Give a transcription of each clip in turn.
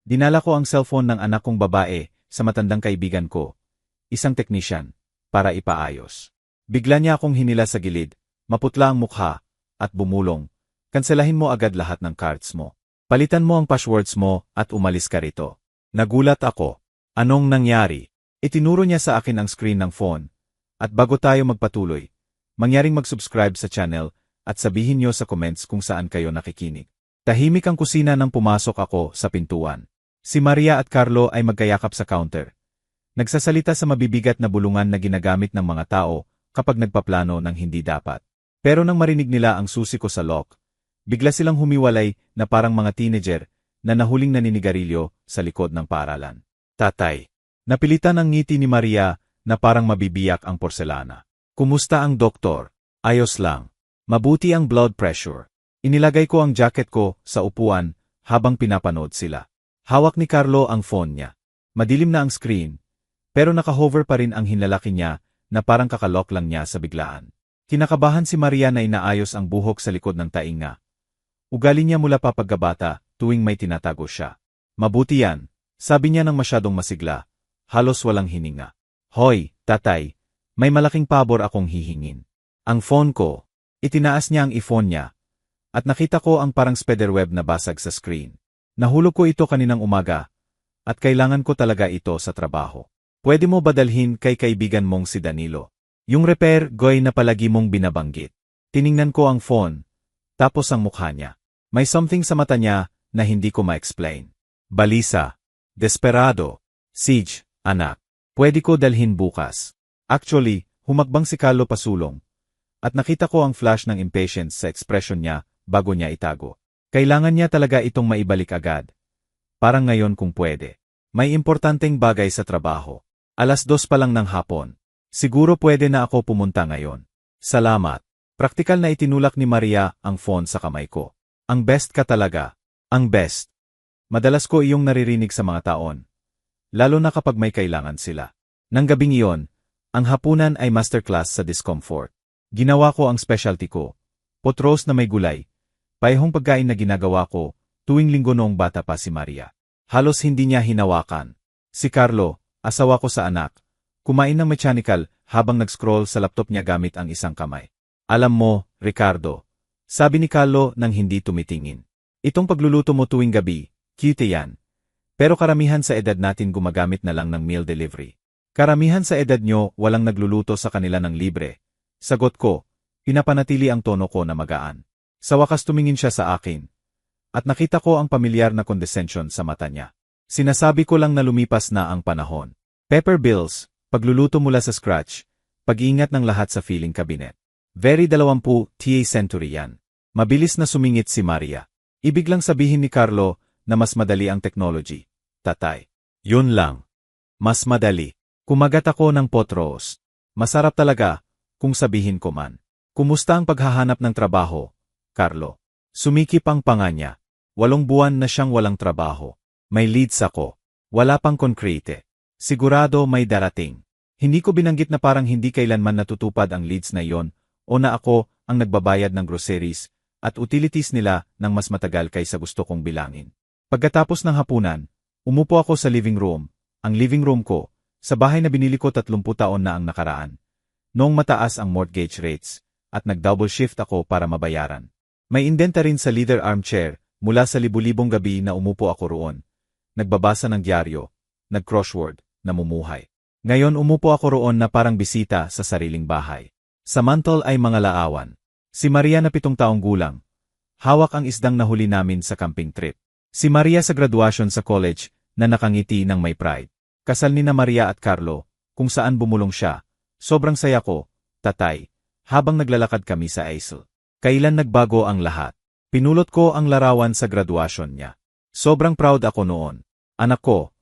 Dinala ko ang cellphone ng anak kong babae sa matandang kaibigan ko, isang technician, para ipaayos. Bigla niya akong hinila sa gilid, maputla ang mukha, at bumulong. Kanselahin mo agad lahat ng cards mo. Palitan mo ang passwords mo at umalis ka rito. Nagulat ako. Anong nangyari? Itinuro niya sa akin ang screen ng phone. At bago tayo magpatuloy, mangyaring mag-subscribe sa channel at sabihin niyo sa comments kung saan kayo nakikinig. Tahimik ang kusina nang pumasok ako sa pintuan. Si Maria at Carlo ay magkayakap sa counter. Nagsasalita sa mabibigat na bulungan na ginagamit ng mga tao kapag nagpaplano ng hindi dapat. Pero nang marinig nila ang susi ko sa lock, bigla silang humiwalay na parang mga teenager na nahuling naninigarilyo sa likod ng paaralan. Tatay. Napilitan ang ngiti ni Maria na parang mabibiyak ang porselana. Kumusta ang doktor? Ayos lang. Mabuti ang blood pressure. Inilagay ko ang jacket ko sa upuan habang pinapanood sila. Hawak ni Carlo ang phone niya. Madilim na ang screen, pero nakahover pa rin ang hinlalaki niya na parang kakalok lang niya sa biglaan. Kinakabahan si Maria na inaayos ang buhok sa likod ng tainga. Ugali niya mula pa pagkabata tuwing may tinatago siya. Mabuti yan, sabi niya nang masyadong masigla, halos walang hininga. Hoy, tatay, may malaking pabor akong hihingin. Ang phone ko, itinaas niya ang iPhone niya, at nakita ko ang parang spiderweb na basag sa screen. Nahulog ko ito kaninang umaga, at kailangan ko talaga ito sa trabaho. Pwede mo badalhin kay kaibigan mong si Danilo. Yung repair guy na palagi mong binabanggit. Tiningnan ko ang phone, tapos ang mukha niya. May something sa mata niya na hindi ko ma-explain. Balisa. Desperado. Siege, anak. Pwede ko dalhin bukas. Actually, humakbang si Carlo pasulong. At nakita ko ang flash ng impatience sa expression niya bago niya itago. Kailangan niya talaga itong maibalik agad. Parang ngayon kung pwede. May importanteng bagay sa trabaho. 2:00 pa lang ng hapon. Siguro pwede na ako pumunta ngayon. Salamat. Praktikal na itinulak ni Maria ang phone sa kamay ko. Ang best ka talaga. Ang best. Madalas ko iyong naririnig sa mga taon. Lalo na kapag may kailangan sila. Nang gabing iyon, ang hapunan ay masterclass sa discomfort. Ginawa ko ang specialty ko. Pot roast na may gulay. Paehong pagkain na ginagawa ko tuwing linggo noong bata pa si Maria. Halos hindi niya hinawakan. Si Carlo, asawa ko sa anak, kumain ng mechanical habang nag-scroll sa laptop niya gamit ang isang kamay. Alam mo, Ricardo, sabi ni Carlo nang hindi tumitingin. Itong pagluluto mo tuwing gabi, cute yan. Pero karamihan sa edad natin gumagamit na lang ng meal delivery. Karamihan sa edad nyo walang nagluluto sa kanila ng libre. Sagot ko, pinapanatili ang tono ko na magaan. Sa wakas tumingin siya sa akin. At nakita ko ang pamilyar na condescension sa mata niya. Sinasabi ko lang na lumipas na ang panahon. Pepper bills, pagluluto mula sa scratch, pag-iingat ng lahat sa filing cabinet. Very 20th century yan. Mabilis na sumingit si Maria. Ibig lang sabihin ni Carlo na mas madali ang technology. Tatay. Yun lang. Mas madali. Kumagat ako ng pot roast. Masarap talaga, kung sabihin ko man. Kumusta ang paghahanap ng trabaho, Carlo? Sumikip ang panga niya. 8 buwan na siyang walang trabaho. May leads ako. Wala pang konkrete. Sigurado may darating. Hindi ko binanggit na parang hindi kailanman natutupad ang leads na iyon o na ako ang nagbabayad ng groceries at utilities nila ng mas matagal kaysa gusto kong bilangin. Pagkatapos ng hapunan, umupo ako sa living room, ang living room ko, sa bahay na binili ko 30 taon na ang nakaraan. Noong mataas ang mortgage rates, at nag-double shift ako para mabayaran. May indenta rin sa leather armchair mula sa libu-libong gabi na umupo ako roon. Nagbabasa ng dyaryo, nag-crossword, namumuhay. Ngayon umupo ako roon na parang bisita sa sariling bahay. Sa mantle ay mga laawan. Si Maria na 7 taong gulang. Hawak ang isdang nahuli namin sa camping trip. Si Maria sa graduation sa college na nakangiti ng may pride. Kasal ni na Maria at Carlo, kung saan bumulong siya. Sobrang saya ko, tatay, habang naglalakad kami sa Aisle. Kailan nagbago ang lahat? Pinulot ko ang larawan sa graduation niya. Sobrang proud ako noon. Anak ko,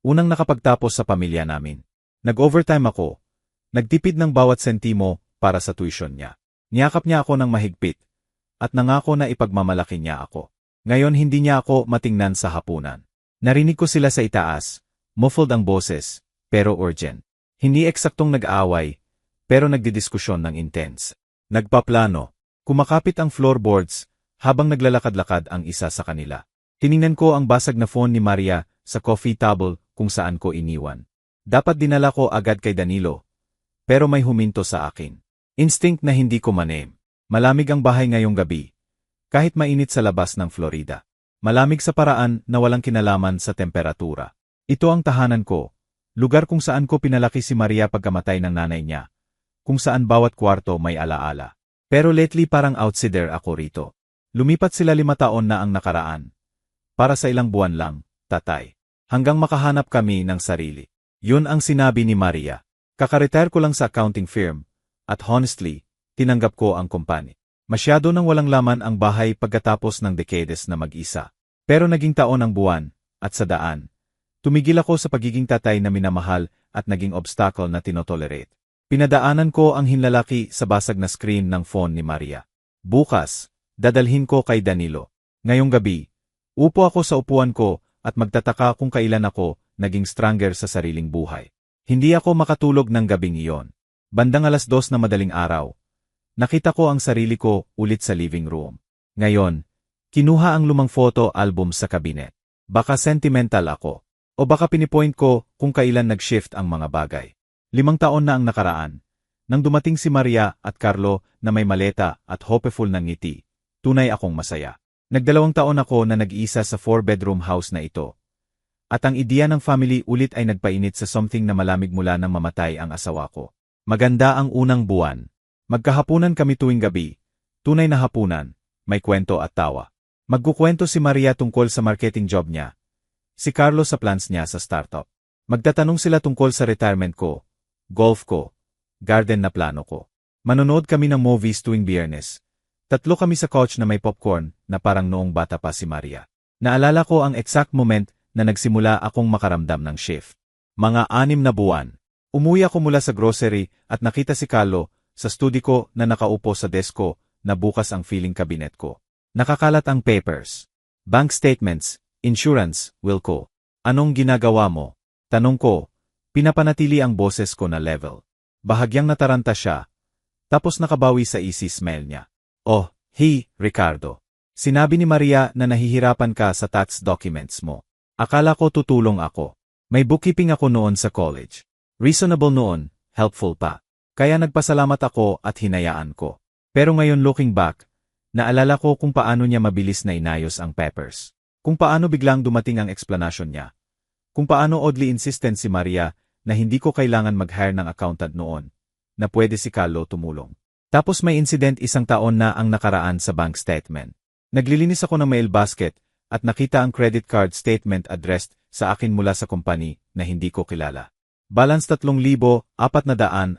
unang nakapagtapos sa pamilya namin. Nag-overtime ako. Nagtipid ng bawat sentimo para sa tuition niya. Niyakap niya ako ng mahigpit. At nangako na ipagmamalaki niya ako. Ngayon hindi niya ako matingnan sa hapunan. Narinig ko sila sa itaas. Muffled ang boses, pero urgent. Hindi eksaktong nag-aaway, pero nagdidiskusyon ng intense. Nagpaplano. Kumakapit ang floorboards habang naglalakad-lakad ang isa sa kanila. Tiningnan ko ang basag na phone ni Maria sa coffee table kung saan ko iniwan. Dapat dinala ko agad kay Danilo. Pero may huminto sa akin. Instinct na hindi ko ma-name. Malamig ang bahay ngayong gabi. Kahit mainit sa labas ng Florida. Malamig sa paraan na walang kinalaman sa temperatura. Ito ang tahanan ko. Lugar kung saan ko pinalaki si Maria pagkamatay ng nanay niya. Kung saan bawat kwarto may alaala. Pero lately parang outsider ako rito. Lumipat sila 5 taon na ang nakaraan. Para sa ilang buwan lang, tatay. Hanggang makahanap kami ng sarili. Yun ang sinabi ni Maria. Kakaretire ko lang sa accounting firm. At honestly, tinanggap ko ang kumpanya. Masyado nang walang laman ang bahay pagkatapos ng dekades na mag-isa. Pero naging taon ang buwan, at sa daan. Tumigil ako sa pagiging tatay na minamahal at naging obstacle na tinotolerate. Pinadaanan ko ang hinlalaki sa basag na screen ng phone ni Maria. Bukas, dadalhin ko kay Danilo. Ngayong gabi, upo ako sa upuan ko at magtataka kung kailan ako naging stronger sa sariling buhay. Hindi ako makatulog ng gabing iyon. Bandang 2:00 na madaling araw. Nakita ko ang sarili ko ulit sa living room. Ngayon, kinuha ang lumang photo album sa kabinet. Baka sentimental ako. O baka pinipoint ko kung kailan nag-shift ang mga bagay. 5 taon na ang nakaraan. Nang dumating si Maria at Carlo na may maleta at hopeful ng ngiti, tunay akong masaya. Nag2 taon ako na nag-iisa sa 4-bedroom house na ito. At ang ideya ng family ulit ay nagpainit sa something na malamig mula nang mamatay ang asawa ko. Maganda ang unang buwan. Magkahapunan kami tuwing gabi. Tunay na hapunan, may kwento at tawa. Magkukwento si Maria tungkol sa marketing job niya. Si Carlo sa plans niya sa startup. Magtatanong sila tungkol sa retirement ko, golf ko, garden na plano ko. Manonood kami ng movies tuwing Biyernes. 3 kami sa couch na may popcorn na parang noong bata pa si Maria. Naalala ko ang exact moment na nagsimula akong makaramdam ng shift. Mga 6 na buwan. Umuwi ako mula sa grocery at nakita si Carlo sa studio ko na nakaupo sa desk ko na bukas ang filing cabinet ko. Nakakalat ang papers, bank statements, insurance, will ko. Anong ginagawa mo? Tanong ko, pinapanatili ang boses ko na level. Bahagyang nataranta siya. Tapos nakabawi sa easy smile niya. Oh, Ricardo. Sinabi ni Maria na nahihirapan ka sa tax documents mo. Akala ko tutulong ako. May bookkeeping ako noon sa college. Reasonable noon, helpful pa. Kaya nagpasalamat ako at hinayaan ko. Pero ngayon looking back, naalala ko kung paano niya mabilis na inayos ang papers. Kung paano biglang dumating ang explanation niya. Kung paano oddly insistent si Maria na hindi ko kailangan mag-hire ng accountant noon, na pwede si Carlo tumulong. Tapos may incident 1 taon na ang nakaraan sa bank statement. Naglilinis ako ng mail basket at nakita ang credit card statement addressed sa akin mula sa company na hindi ko kilala. Balance 3,475.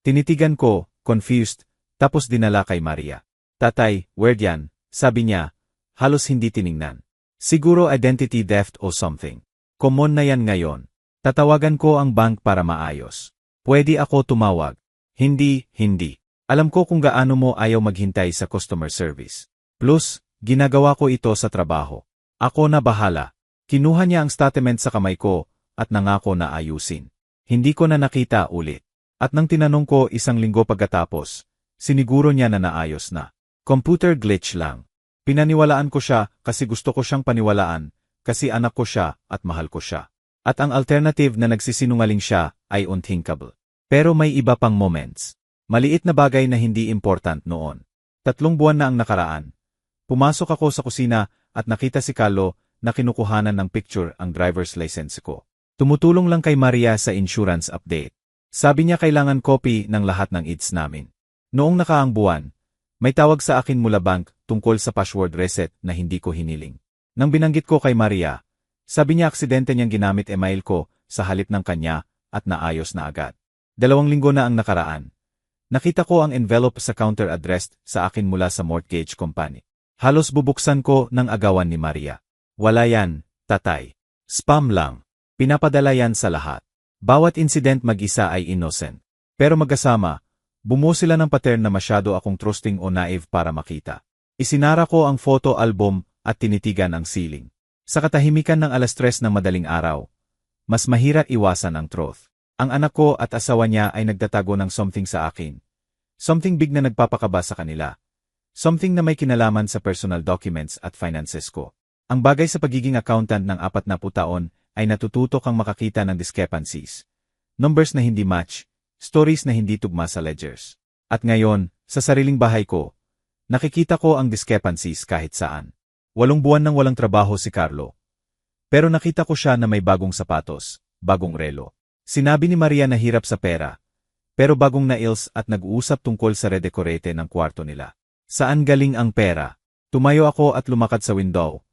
Tinitigan ko, confused, tapos dinala kay Maria. Tatay, weird yan, sabi niya, halos hindi tiningnan. Siguro identity theft o something. Common na yan ngayon. Tatawagan ko ang bank para maayos. Pwede ako tumawag. Hindi. Alam ko kung gaano mo ayaw maghintay sa customer service. Plus, ginagawa ko ito sa trabaho. Ako na bahala. Kinuha niya ang statement sa kamay ko at nangako na ayusin. Hindi ko na nakita ulit. At nang tinanong ko 1 linggo pagkatapos, siniguro niya na naayos na. Computer glitch lang. Pinaniwalaan ko siya kasi gusto ko siyang paniwalaan, kasi anak ko siya at mahal ko siya. At ang alternative na nagsisinungaling siya ay unthinkable. Pero may iba pang moments. Maliit na bagay na hindi important noon. 3 buwan na ang nakaraan. Pumasok ako sa kusina at nakita si Carlo na kinukuhanan ng picture ang driver's license ko. Tumutulong lang kay Maria sa insurance update. Sabi niya kailangan copy ng lahat ng IDs namin. Noong nakaang buwan, may tawag sa akin mula bank tungkol sa password reset na hindi ko hiniling. Nang binanggit ko kay Maria, sabi niya aksidente niyang ginamit email ko sa halip ng kanya at naayos na agad. 2 linggo na ang nakaraan. Nakita ko ang envelope sa counter addressed sa akin mula sa mortgage company. Halos bubuksan ko ng agawan ni Maria. Wala yan, tatay. Spam lang. Pinapadala yan sa lahat. Bawat incident mag-isa ay innocent. Pero magkasama, bumuo sila ng pattern na masyado akong trusting o naive para makita. Isinara ko ang photo album at tinitigan ang ceiling. Sa katahimikan ng 3:00 ng madaling araw, mas mahirap iwasan ang truth. Ang anak ko at asawa niya ay nagtatago ng something sa akin. Something big na nagpapakaba sa kanila. Something na may kinalaman sa personal documents at finances ko. Ang bagay sa pagiging accountant ng 40 taon ay natututo kang makakita ng discrepancies. Numbers na hindi match, stories na hindi tugma sa ledgers. At ngayon, sa sariling bahay ko, nakikita ko ang discrepancies kahit saan. 8 buwan nang walang trabaho si Carlo. Pero nakita ko siya na may bagong sapatos, bagong relo. Sinabi ni Maria na hirap sa pera, pero bagong nails at nag-uusap tungkol sa redecorate ng kwarto nila. Saan galing ang pera? Tumayo ako at lumakad sa window.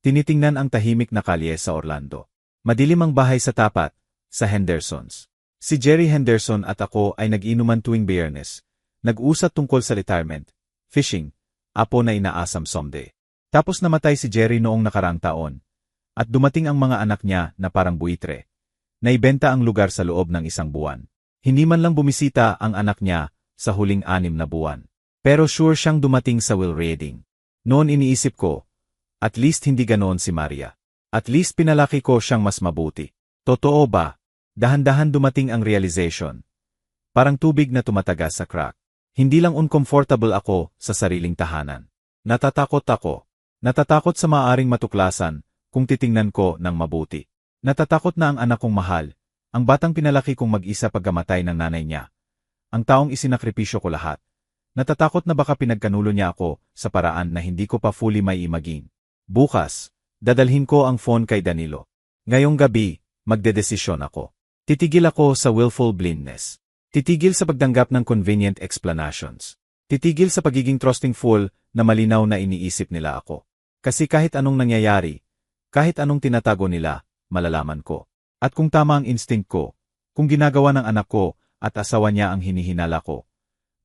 Tinitingnan ang tahimik na kalye sa Orlando. Madilim ang bahay sa tapat, sa Hendersons. Si Jerry Henderson at ako ay nag-inuman tuwing Biyernes. Nag-usap tungkol sa retirement, fishing, apo na inaasam someday. Tapos namatay si Jerry noong nakaraang taon. At dumating ang mga anak niya na parang buitre. Naibenta ang lugar sa loob ng 1 buwan. Hindi man lang bumisita ang anak niya sa huling 6 na buwan. Pero sure siyang dumating sa will reading. Noon iniisip ko, at least hindi ganoon si Maria. At least pinalaki ko siyang mas mabuti. Totoo ba? Dahan-dahan dumating ang realization. Parang tubig na tumatagas sa crack. Hindi lang uncomfortable ako sa sariling tahanan. Natatakot ako. Natatakot sa maaaring matuklasan kung titingnan ko ng mabuti. Natatakot na ang anak kong mahal, ang batang pinalaki kong mag-isa pagkamatay ng nanay niya. Ang taong isinakripisyo ko lahat. Natatakot na baka pinagkanulo niya ako sa paraan na hindi ko pa fully may imagine. Bukas, dadalhin ko ang phone kay Danilo. Ngayong gabi, magdedesisyon ako. Titigil ako sa willful blindness. Titigil sa pagdanggap ng convenient explanations. Titigil sa pagiging trusting fool na malinaw na iniisip nila ako. Kasi kahit anong nangyayari, kahit anong tinatago nila, malalaman ko. At kung tama ang instinct ko, kung ginagawa ng anak ko at asawa niya ang hinihinala ko,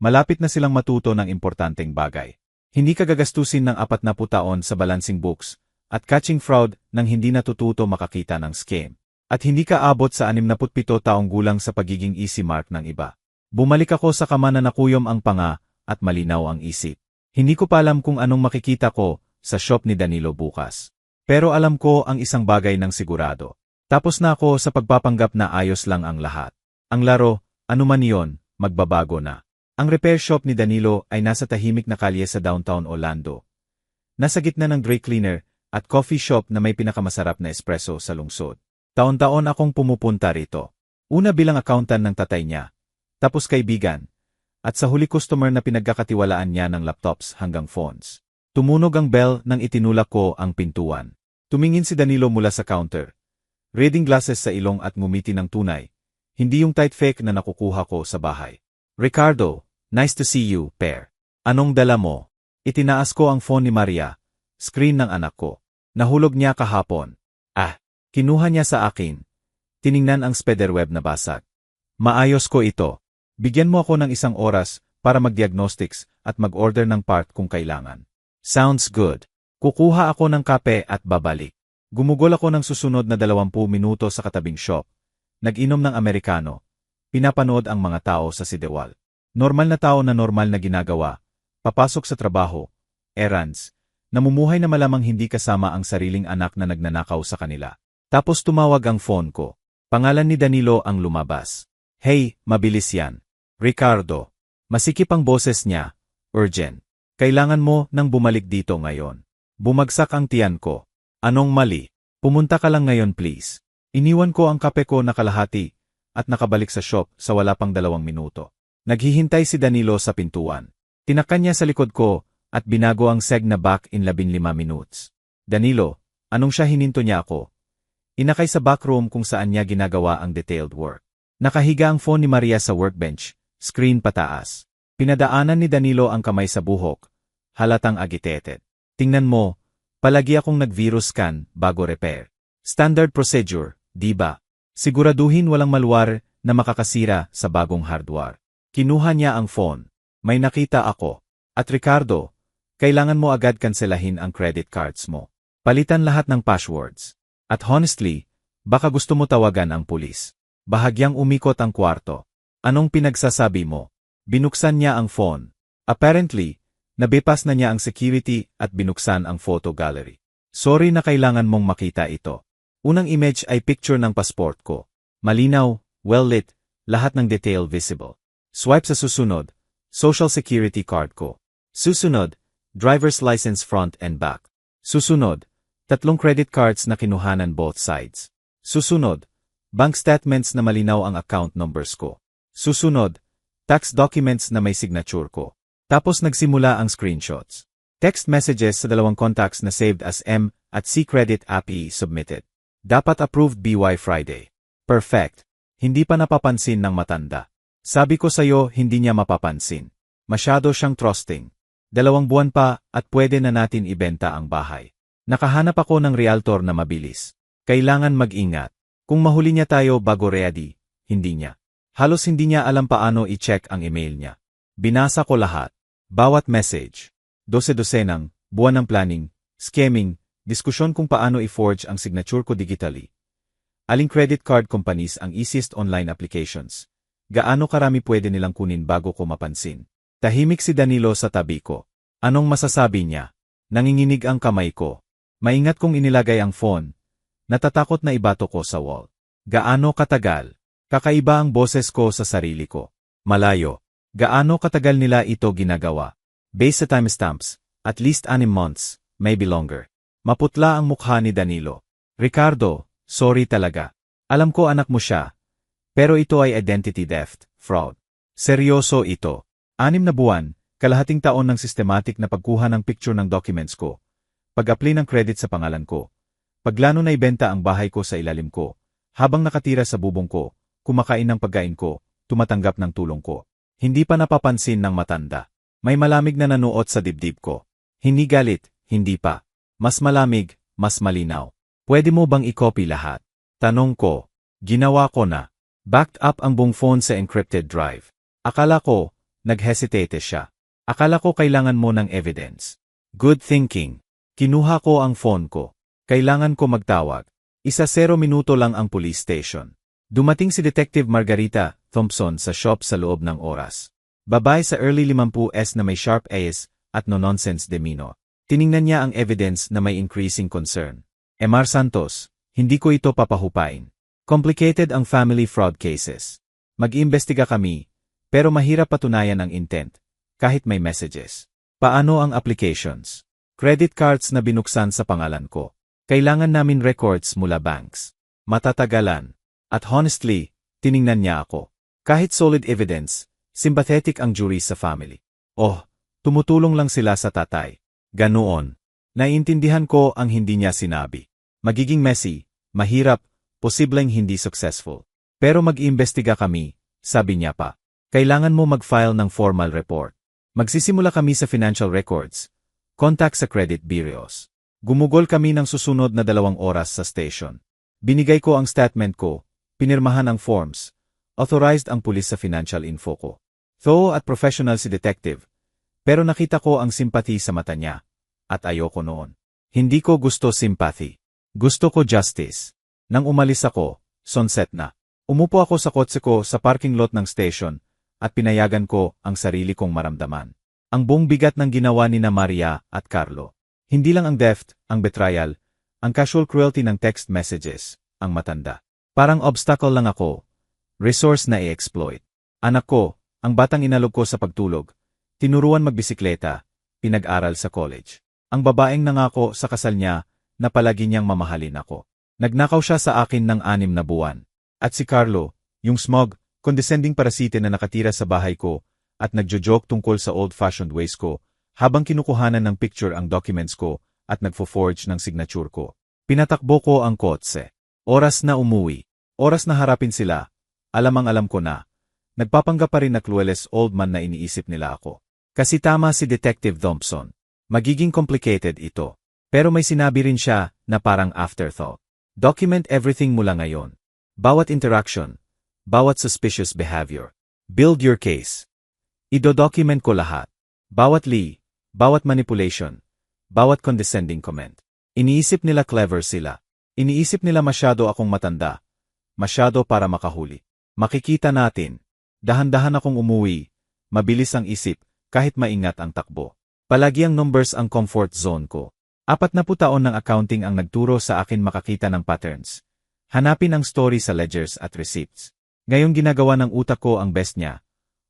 malapit na silang matuto ng importanteng bagay. Hindi ka gagastusin ng 40 taon sa balancing books at catching fraud nang hindi natututo makakita ng scam. At hindi ka abot sa 67 taong gulang sa pagiging easy mark ng iba. Bumalik ako sa kama na nakuyom ang panga at malinaw ang isip. Hindi ko pa alam kung anong makikita ko sa shop ni Danilo bukas. Pero alam ko ang isang bagay ng sigurado. Tapos na ako sa pagpapanggap na ayos lang ang lahat. Ang laro, anuman iyon, magbabago na. Ang repair shop ni Danilo ay nasa tahimik na kalye sa downtown Orlando. Nasa gitna ng dry cleaner at coffee shop na may pinakamasarap na espresso sa lungsod. Taon-taon akong pumupunta rito. Una bilang accountant ng tatay niya, tapos kaibigan, at sa huli customer na pinagkakatiwalaan niya ng laptops hanggang phones. Tumunog ang bell nang itinulak ko ang pintuan. Tumingin si Danilo mula sa counter. Reading glasses sa ilong at ngumiti ng tunay. Hindi yung tight fake na nakukuha ko sa bahay. Ricardo, nice to see you, pair. Anong dala mo? Itinaas ko ang phone ni Maria. Screen ng anak ko. Nahulog niya kahapon. Kinuha niya sa akin. Tiningnan ang spiderweb na basag. Maayos ko ito. Bigyan mo ako ng 1 oras para mag-diagnostics at mag-order ng part kung kailangan. Sounds good. Kukuha ako ng kape at babalik. Gumugol ako ng susunod na 20 minuto sa katabing shop. Nag-inom ng Amerikano. Pinapanood ang mga tao sa sidewal. Normal na tao na normal na ginagawa. Papasok sa trabaho. Errands. Namumuhay na malamang hindi kasama ang sariling anak na nagnanakaw sa kanila. Tapos tumawag ang phone ko. Pangalan ni Danilo ang lumabas. Hey, mabilis yan. Ricardo. Masikip ang boses niya. Urgent. Kailangan mo nang bumalik dito ngayon. Bumagsak ang tiyan ko. Anong mali? Pumunta ka lang ngayon please. Iniwan ko ang kape ko na kalahati at nakabalik sa shop sa wala pang 2 minuto. Naghihintay si Danilo sa pintuan. Tinakan niya sa likod ko at binago ang seg na back in 15 minutes. Danilo, anong siya hininto niya ako? Inakay sa backroom kung saan niya ginagawa ang detailed work. Nakahiga ang phone ni Maria sa workbench, screen pataas. Pinadaanan ni Danilo ang kamay sa buhok, halatang agitated. Tingnan mo, palagi akong nag-virus scan bago repair. Standard procedure, di ba? Siguraduhin walang malware na makakasira sa bagong hardware. Kinuha niya ang phone. May nakita ako. At Ricardo, kailangan mo agad kanselahin ang credit cards mo. Palitan lahat ng passwords. At honestly, baka gusto mo tawagan ang pulis. Bahagyang umikot ang kwarto. Anong pinagsasabi mo? Binuksan niya ang phone. Apparently, nabypass na niya ang security at binuksan ang photo gallery. Sorry na kailangan mong makita ito. Unang image ay picture ng passport ko. Malinaw, well-lit, lahat ng detail visible. Swipe sa susunod, social security card ko. Susunod, driver's license front and back. Susunod, 3 credit cards na kinuhanan both sides. Susunod, bank statements na malinaw ang account numbers ko. Susunod, tax documents na may signature ko. Tapos nagsimula ang screenshots. Text messages sa 2 contacts na saved as M at C credit API submitted. Dapat approved BY Friday. Perfect. Hindi pa napapansin ng matanda. Sabi ko sa'yo, hindi niya mapapansin. Masyado siyang trusting. 2 buwan pa at pwede na natin ibenta ang bahay. Nakahanap ako ng realtor na mabilis. Kailangan mag-ingat. Kung mahuli niya tayo bago ready, hindi niya. Halos hindi niya alam paano i-check ang email niya. Binasa ko lahat. Bawat message. 12 buwan ng planning, scamming, diskusyon kung paano i-forge ang signature ko digitally. Aling credit card companies ang easiest online applications. Gaano karami pwede nilang kunin bago ko mapansin. Tahimik si Danilo sa tabi ko. Anong masasabi niya? Nanginginig ang kamay ko. Maingat kong inilagay ang phone. Natatakot na ibato ko sa wall. Gaano katagal? Kakaiba ang boses ko sa sarili ko. Malayo. Gaano katagal nila ito ginagawa? Based sa timestamps, at least 6 months, maybe longer. Maputla ang mukha ni Danilo. Ricardo, sorry talaga. Alam ko anak mo siya. Pero ito ay identity theft, fraud. Seryoso ito. 6 na buwan, kalahating taon ng systematic na pagkuha ng picture ng documents ko. Pag-apply ng credit sa pangalan ko. Paglano na ibenta ang bahay ko sa ilalim ko. Habang nakatira sa bubong ko, kumakain ng pagkain ko, tumatanggap ng tulong ko. Hindi pa napapansin ng matanda. May malamig na nanuot sa dibdib ko. Hindi galit, hindi pa. Mas malamig, mas malinaw. Pwede mo bang i-copy lahat? Tanong ko. Ginawa ko na. Backed up ang buong phone sa encrypted drive. Akala ko, nag-hesitate siya. Akala ko kailangan mo ng evidence. Good thinking. Kinuha ko ang phone ko. Kailangan ko magtawag. 0 minuto lang ang police station. Dumating si Detective Margarita Thompson sa shop sa loob ng oras. Babae sa early 50s na may sharp eyes at no-nonsense demeanor. Tiningnan niya ang evidence na may increasing concern. Emar Santos, hindi ko ito papahupain. Complicated ang family fraud cases. Mag-iimbestiga kami, pero mahirap patunayan ang intent, kahit may messages. Paano ang applications? Credit cards na binuksan sa pangalan ko. Kailangan namin records mula banks. Matatagalan. At honestly, tiningnan niya ako. Kahit solid evidence, sympathetic ang jury sa family. Oh, tumutulong lang sila sa tatay. Ganoon. Naiintindihan ko ang hindi niya sinabi. Magiging messy, mahirap, posibleng hindi successful. Pero mag-iimbestiga kami, sabi niya pa. Kailangan mo mag-file ng formal report. Magsisimula kami sa financial records. Contact sa credit bureaus. Gumugol kami ng susunod na 2 oras sa station. Binigay ko ang statement ko, pinirmahan ang forms. Authorized ang pulis sa financial info ko. Thorough at professional si detective. Pero nakita ko ang sympathy sa mata niya. At ayoko noon. Hindi ko gusto sympathy. Gusto ko justice. Nang umalis ako, sunset na. Umupo ako sa kotse ko sa parking lot ng station at pinayagan ko ang sarili kong maramdaman. Ang buong bigat ng ginawa ni na Maria at Carlo. Hindi lang ang theft, ang betrayal, ang casual cruelty ng text messages, ang matanda. Parang obstacle lang ako. Resource na i-exploit. Anak ko, ang batang inalog ko sa pagtulog. Tinuruan magbisikleta, pinag-aral sa college. Ang babaeng nangako sa kasal niya na palagi niyang mamahalin ako. Nagnakaw siya sa akin ng 6 na buwan. At si Carlo, yung smug, condescending parasite na nakatira sa bahay ko at nagjo-joke tungkol sa old-fashioned ways ko habang kinukuhanan ng picture ang documents ko at nagfo-forge ng signature ko. Pinatakbo ko ang kotse. Oras na umuwi. Oras na harapin sila. Alam ko na. Nagpapanggap pa rin na clueless old man na iniisip nila ako. Kasi tama si Detective Thompson. Magiging complicated ito. Pero may sinabi rin siya na parang afterthought. Document everything mula ngayon. Bawat interaction. Bawat suspicious behavior. Build your case. Ido-document ko lahat. Bawat lie. Bawat manipulation. Bawat condescending comment. Iniisip nila clever sila. Iniisip nila masyado akong matanda. Masyado para makahuli. Makikita natin. Dahan-dahan akong umuwi. Mabilis ang isip, kahit maingat ang takbo. Palagi ang numbers ang comfort zone ko. 40 taon ng accounting ang nagturo sa akin makakita ng patterns. Hanapin ang story sa ledgers at receipts. Ngayong ginagawa ng utak ko ang best niya.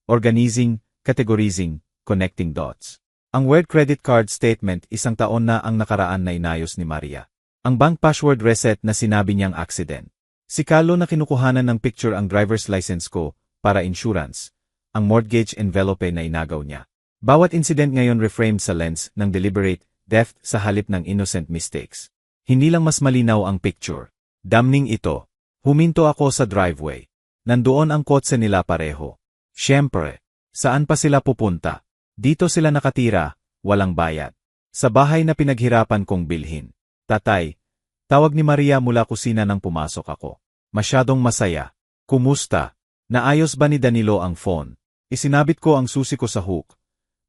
Organizing, categorizing, connecting dots. Ang word credit card statement 1 taon na ang nakaraan na inayos ni Maria. Ang bank password reset na sinabi niyang accident. Si Carlo na kinukuhanan ng picture ang driver's license ko para insurance. Ang mortgage envelope na inagaw niya. Bawat incident ngayon reframed sa lens ng deliberate theft sa halip ng innocent mistakes. Hindi lang mas malinaw ang picture. Damning ito. Huminto ako sa driveway. Nandoon ang kotse nila pareho. Siyempre, saan pa sila pupunta? Dito sila nakatira, walang bayad. Sa bahay na pinaghirapan kong bilhin. Tatay, tawag ni Maria mula kusina nang pumasok ako. Masyadong masaya. Kumusta? Naayos ba ni Danilo ang phone? Isinabit ko ang susi ko sa hook.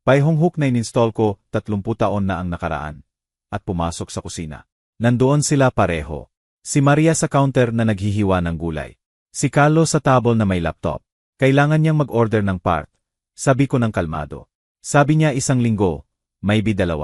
Paihong hook na ininstall ko 30 taon na ang nakaraan. At pumasok sa kusina. Nandoon sila pareho. Si Maria sa counter na naghihiwa ng gulay. Si Carlo sa table na may laptop. Kailangan niyang mag-order ng part. Sabi ko ng kalmado. Sabi niya 1 linggo, maybe 2.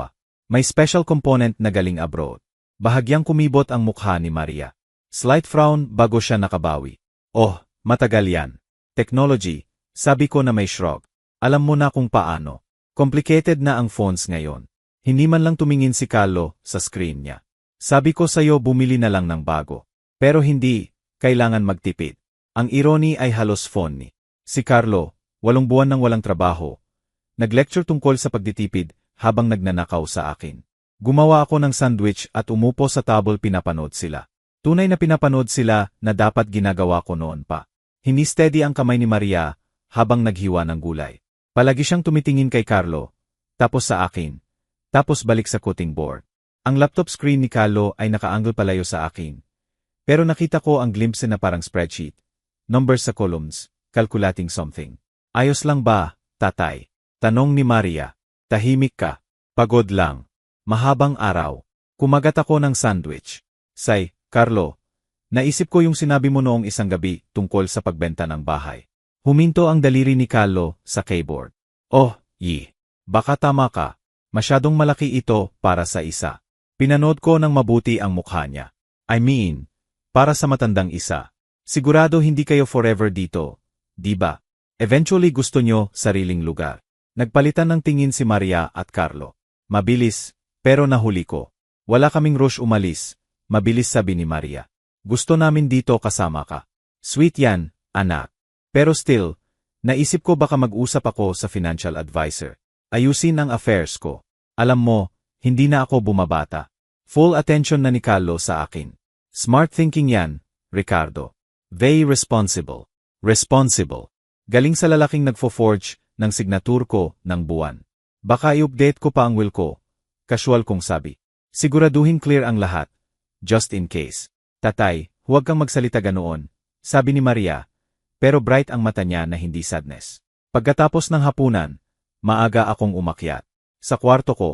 May special component na galing abroad. Bahagyang kumibot ang mukha ni Maria. Slight frown bago siya nakabawi. Oh, matagal yan. Technology, sabi ko na may shrug. Alam mo na kung paano. Complicated na ang phones ngayon. Hindi man lang tumingin si Carlo sa screen niya. Sabi ko sa'yo bumili na lang ng bago. Pero hindi, kailangan magtipid. Ang irony ay halos phone ni. Si Carlo, 8 buwan nang walang trabaho. Nag-lecture tungkol sa pagtitipid habang nagnanakaw sa akin. Gumawa ako ng sandwich at umupo sa table pinapanood sila. Tunay na pinapanood sila na dapat ginagawa ko noon pa. Hindi steady ang kamay ni Maria habang naghiwa ng gulay. Palagi siyang tumitingin kay Carlo, tapos sa akin, tapos balik sa cutting board. Ang laptop screen ni Carlo ay naka-angle palayo sa akin. Pero nakita ko ang glimpse na parang spreadsheet. Numbers sa columns, calculating something. Ayos lang ba, tatay? Tanong ni Maria. Tahimik ka. Pagod lang. Mahabang araw. Kumagat ako ng sandwich. Say, Carlo, naisip ko yung sinabi mo noong isang gabi tungkol sa pagbenta ng bahay. Huminto ang daliri ni Carlo sa keyboard. Oh, baka tama ka. Masyadong malaki ito para sa isa. Pinanood ko ng mabuti ang mukha niya. I mean, para sa matandang isa. Sigurado hindi kayo forever dito, di ba? Eventually gusto nyo sariling lugar. Nagpalitan ng tingin si Maria at Carlo. Mabilis, pero nahuli ko. Wala kaming rush umalis, mabilis sabi ni Maria. Gusto namin dito kasama ka. Sweet yan, anak. Pero still, naisip ko baka mag-usap ako sa financial advisor. Ayusin ang affairs ko. Alam mo, hindi na ako bumabata. Full attention na ni Carlo sa akin. Smart thinking yan, Ricardo. Very responsible. Responsible. Galing sa lalaking nagfo-forge ng signature ko ng buwan. Baka i-update ko pa ang will ko. Casual kong sabi. Siguraduhin clear ang lahat. Just in case. Tatay, huwag kang magsalita ganoon, sabi ni Maria, pero bright ang mata niya na hindi sadness. Pagkatapos ng hapunan, maaga akong umakyat. Sa kwarto ko,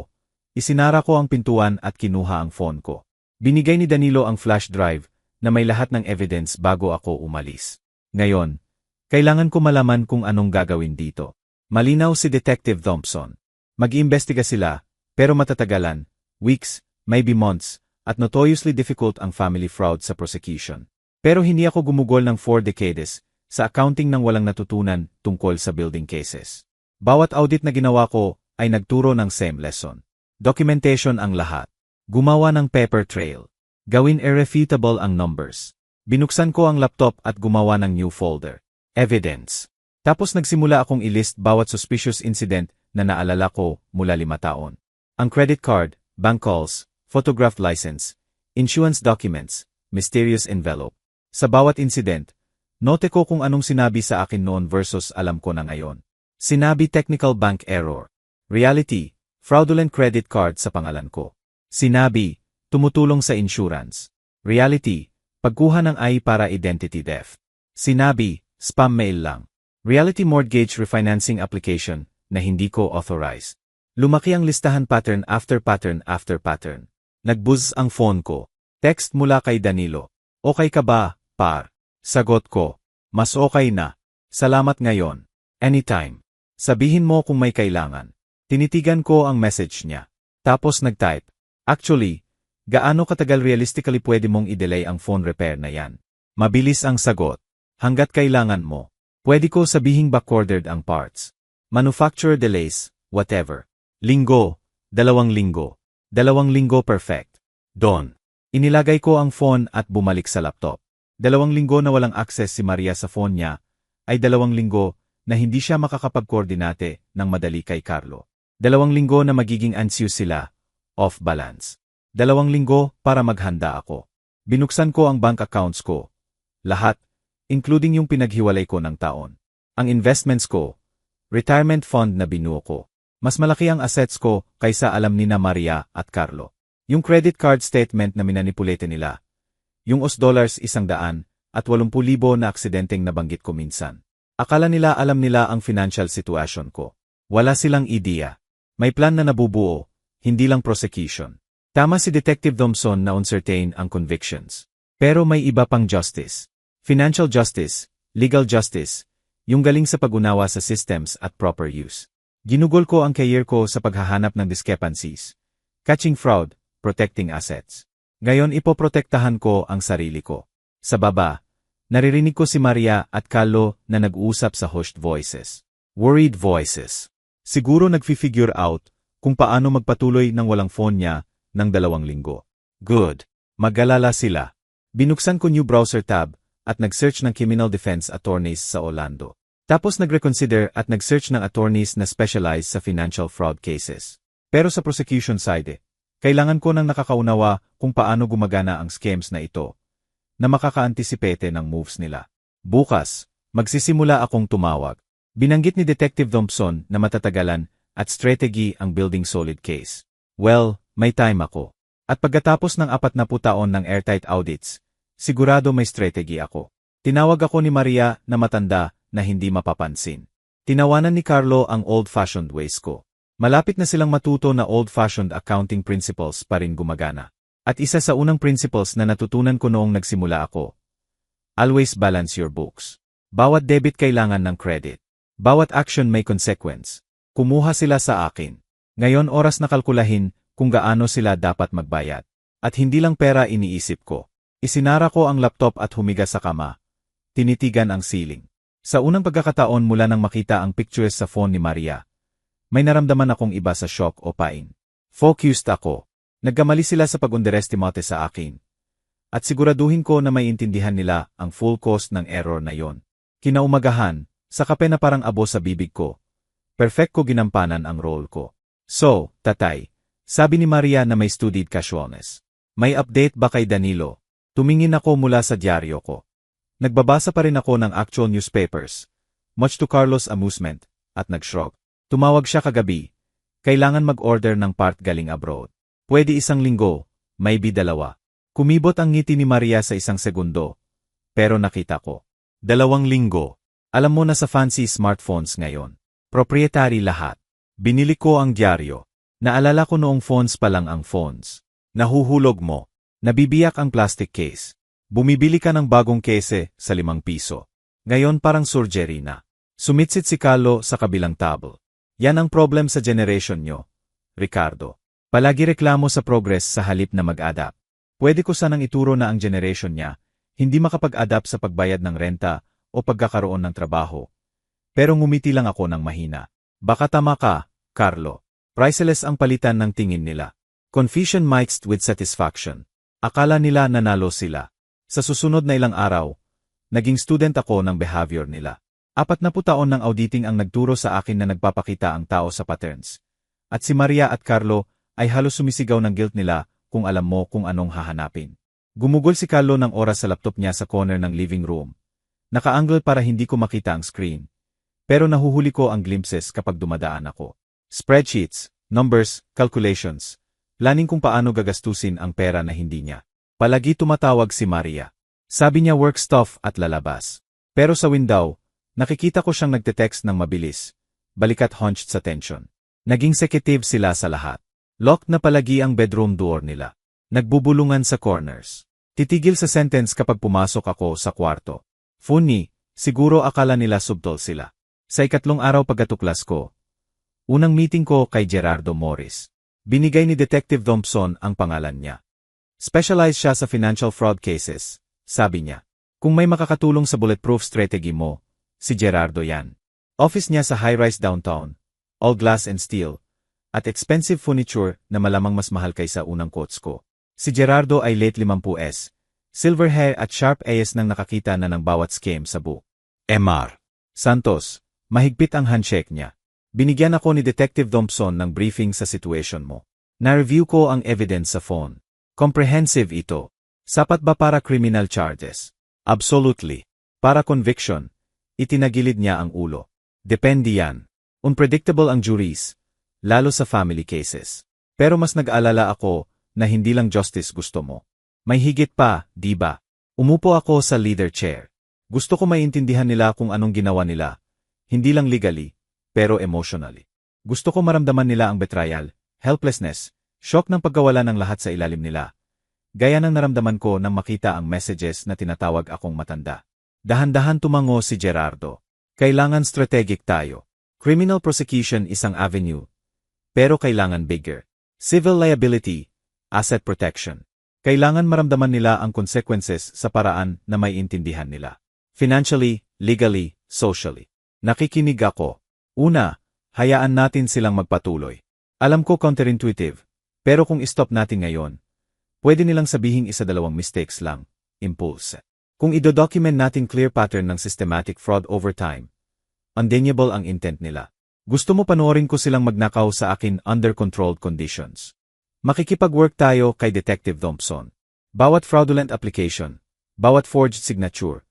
isinara ko ang pintuan at kinuha ang phone ko. Binigay ni Danilo ang flash drive na may lahat ng evidence bago ako umalis. Ngayon, kailangan ko malaman kung anong gagawin dito. Malinaw si Detective Thompson. Mag-iimbestiga sila, pero matatagalan, weeks, maybe months, at notoriously difficult ang family fraud sa prosecution. Pero hindi ako gumugol ng 4 decades sa accounting nang walang natutunan tungkol sa building cases. Bawat audit na ginawa ko ay nagturo ng same lesson. Documentation ang lahat. Gumawa ng paper trail. Gawin irrefutable ang numbers. Binuksan ko ang laptop at gumawa ng new folder. Evidence. Tapos nagsimula akong ilist bawat suspicious incident na naalala ko mula 5 taon. Ang credit card, bank calls, photographed license, insurance documents, mysterious envelope. Sa bawat incident, note ko kung anong sinabi sa akin noon versus alam ko na ngayon. Sinabi technical bank error. Reality, fraudulent credit card sa pangalan ko. Sinabi, tumutulong sa insurance. Reality, pagkuha ng I para identity theft. Sinabi, spam mail lang. Reality mortgage refinancing application na hindi ko authorized. Lumaki ang listahan pattern after pattern after pattern. Nagbuzz ang phone ko. Text mula kay Danilo. Okay ka ba, par? Sagot ko. Mas okay na. Salamat ngayon. Anytime. Sabihin mo kung may kailangan. Tinitigan ko ang message niya. Tapos nag-type. Actually, gaano katagal realistically pwede mong i-delay ang phone repair na yan? Mabilis ang sagot. Hanggat kailangan mo. Pwede ko sabihing backordered ang parts. Manufacturer delays, whatever. Linggo, 2 linggo. 2 linggo perfect. Don. Inilagay ko ang phone at bumalik sa laptop. 2 linggo na walang access si Maria sa phone niya, ay 2 linggo na hindi siya makakapag-koordinate ng madali kay Carlo. 2 linggo na magiging anxious sila, off balance. 2 linggo para maghanda ako. Binuksan ko ang bank accounts ko. Lahat, including yung pinaghiwalay ko ng taon. Ang investments ko, retirement fund na binuo ko. Mas malaki ang assets ko kaysa alam ni Maria at Carlo. Yung credit card statement na minanipulate nila. Yung $100 at 80,000 na aksidenteng nabanggit ko minsan. Akala nila alam nila ang financial situation ko. Wala silang ideya. May plan na nabubuo, hindi lang prosecution. Tama si Detective Thompson na uncertain ang convictions. Pero may iba pang justice. Financial justice, legal justice, yung galing sa pag-unawa sa systems at proper use. Ginugol ko ang career ko sa paghahanap ng discrepancies. Catching fraud, protecting assets. Ngayon ipoprotektahan ko ang sarili ko. Sa baba, naririnig ko si Maria at Carlo na nag-uusap sa hushed voices. Worried voices. Siguro nagfi-figure out kung paano magpatuloy ng walang phone niya ng 2 linggo. Good. Mag-alala sila. Binuksan ko new browser tab at nag-search ng criminal defense attorneys sa Orlando. Tapos nag-reconsider at nag-search ng attorneys na specialize sa financial fraud cases. Pero sa prosecution side, kailangan ko nang nakakaunawa kung paano gumagana ang scams na ito, na makaka-anticipate ng moves nila. Bukas, magsisimula akong tumawag. Binanggit ni Detective Thompson na matatagalan at strategy ang building solid case. Well, may time ako. At pagkatapos ng 40 taon ng airtight audits, sigurado may strategy ako. Tinawag ako ni Maria na matanda na hindi mapapansin. Tinawanan ni Carlo ang old-fashioned ways ko. Malapit na silang matuto na old-fashioned accounting principles pa rin gumagana. At isa sa unang principles na natutunan ko noong nagsimula ako. Always balance your books. Bawat debit kailangan ng credit. Bawat action may consequence. Kumuha sila sa akin. Ngayon oras na kalkulahin kung gaano sila dapat magbayad. At hindi lang pera iniisip ko. Isinara ko ang laptop at humiga sa kama. Tinitigan ang ceiling. Sa unang pagkakataon mula nang makita ang pictures sa phone ni Maria, may naramdaman akong iba sa shock o pain. Focused ako. Nagkamali sila sa pag-underestimate sa akin. At siguraduhin ko na may intindihan nila ang full cost ng error na yon. Kinaumagahan, sa kape na parang abo sa bibig ko. Perfect ko ginampanan ang role ko. So, tatay, sabi ni Maria na may studied casualness. May update ba kay Danilo? Tumingin ako mula sa dyaryo ko. Nagbabasa pa rin ako ng actual newspapers, much to Carlos' amusement, at nag-shrug. Tumawag siya kagabi. Kailangan mag-order ng part galing abroad. Pwede 1 linggo, maybe 2. Kumibot ang ngiti ni Maria sa 1 segundo. Pero nakita ko. 2 linggo. Alam mo na sa fancy smartphones ngayon. Proprietary lahat. Binili ko ang dyaryo. Naalala ko noong phones pa lang ang phones. Nahuhulog mo. Nabibiyak ang plastic case. Bumibili ka ng bagong kese sa 5 piso. Ngayon parang surgery na. Sumitsit si Carlo sa kabilang table. Yan ang problem sa generation nyo, Ricardo. Palagi reklamo sa progress sa halip na mag-adapt. Pwede ko sanang ituro na ang generation niya, hindi makapag-adapt sa pagbayad ng renta o pagkakaroon ng trabaho. Pero ngumiti lang ako ng mahina. Baka tama ka, Carlo. Priceless ang palitan ng tingin nila. Confusion mixed with satisfaction. Akala nila nanalo sila. Sa susunod na ilang araw, naging student ako ng behavior nila. 40 taon ng auditing ang nagturo sa akin na nagpapakita ang tao sa patterns. At si Maria at Carlo ay halos sumisigaw ng guilt nila kung alam mo kung anong hahanapin. Gumugol si Carlo ng oras sa laptop niya sa corner ng living room. Naka-angle para hindi ko makita ang screen. Pero nahuhuli ko ang glimpses kapag dumadaan ako. Spreadsheets, numbers, calculations. Planning kung paano gagastusin ang pera na hindi niya. Palagi tumatawag si Maria. Sabi niya work stuff at lalabas. Pero sa window, nakikita ko siyang nagte-text ng mabilis. Balikat hunched sa tension. Naging secretive sila sa lahat. Locked na palagi ang bedroom door nila. Nagbubulungan sa corners. Titigil sa sentence kapag pumasok ako sa kwarto. Funny, siguro akala nila subtol sila. Sa 3 araw pagkatuklas ko. Unang meeting ko kay Gerardo Morris. Binigay ni Detective Thompson ang pangalan niya. Specialized siya sa financial fraud cases, sabi niya. Kung may makakatulong sa bulletproof strategy mo, si Gerardo yan. Office niya sa high-rise downtown, all glass and steel, at expensive furniture na malamang mas mahal kaysa unang quotes ko. Si Gerardo ay late 50s, silver hair at sharp eyes nang nakakita na ng bawat scam sa buo. Mr. Santos, mahigpit ang handshake niya. Binigyan ako ni Detective Thompson ng briefing sa situation mo. Na-review ko ang evidence sa phone. Comprehensive ito. Sapat ba para criminal charges? Absolutely. Para conviction, itinagilid niya ang ulo. Depende yan. Unpredictable ang juries, lalo sa family cases. Pero mas nag-alala ako na hindi lang justice gusto mo. May higit pa, di ba? Umupo ako sa leader chair. Gusto ko maintindihan nila kung anong ginawa nila. Hindi lang legally, pero emotionally. Gusto ko maramdaman nila ang betrayal, helplessness, shock ng pagkawala ng lahat sa ilalim nila. Gaya ng naramdaman ko nang makita ang messages na tinatawag akong matanda. Dahan-dahan tumango si Gerardo. Kailangan strategic tayo. Criminal prosecution isang avenue. Pero kailangan bigger. Civil liability, asset protection. Kailangan maramdaman nila ang consequences sa paraan na may intindihan nila. Financially, legally, socially. Nakikinig ako. Una, hayaan natin silang magpatuloy. Alam ko counterintuitive, pero kung stop natin ngayon, pwede nilang sabihing isa-dalawang mistakes lang, impulse. Kung idodocument natin clear pattern ng systematic fraud over time, undeniable ang intent nila. Gusto mo panoorin ko silang magnakaw sa akin under controlled conditions. Makikipag-work tayo kay Detective Thompson. Bawat fraudulent application, bawat forged signature,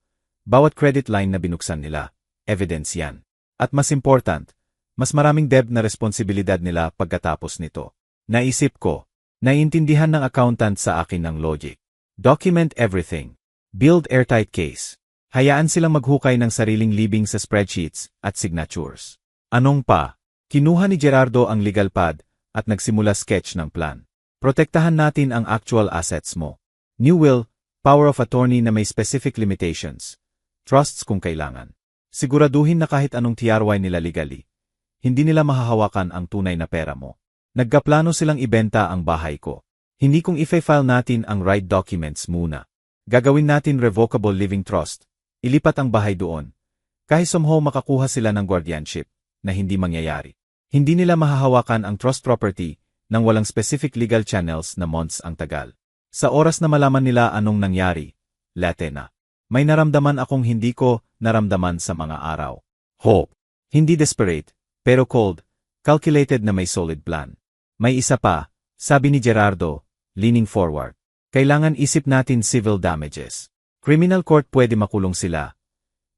bawat credit line na binuksan nila, evidence yan. At mas important, mas maraming debt na responsibilidad nila pagkatapos nito. Naisip ko, naiintindihan ng accountant sa akin ng logic. Document everything. Build airtight case. Hayaan silang maghukay ng sariling libing sa spreadsheets at signatures. Anong pa? Kinuha ni Gerardo ang legal pad at nagsimula sketch ng plan. Protektahan natin ang actual assets mo. New will, power of attorney na may specific limitations. Trusts kung kailangan. Siguraduhin na kahit anong TRY nila legally, hindi nila mahahawakan ang tunay na pera mo. Nagkaplano silang ibenta ang bahay ko. Hindi kung i-file natin ang right documents muna. Gagawin natin revocable living trust. Ilipat ang bahay doon. Kahit somehow makakuha sila ng guardianship, na hindi mangyayari. Hindi nila mahahawakan ang trust property nang walang specific legal channels na months ang tagal. Sa oras na malaman nila anong nangyari, late na. May naramdaman akong hindi ko naramdaman sa mga araw. Hope. Hindi desperate, pero cold, calculated na may solid plan. May isa pa, sabi ni Gerardo, leaning forward. Kailangan isip natin civil damages. Criminal court pwede makulong sila.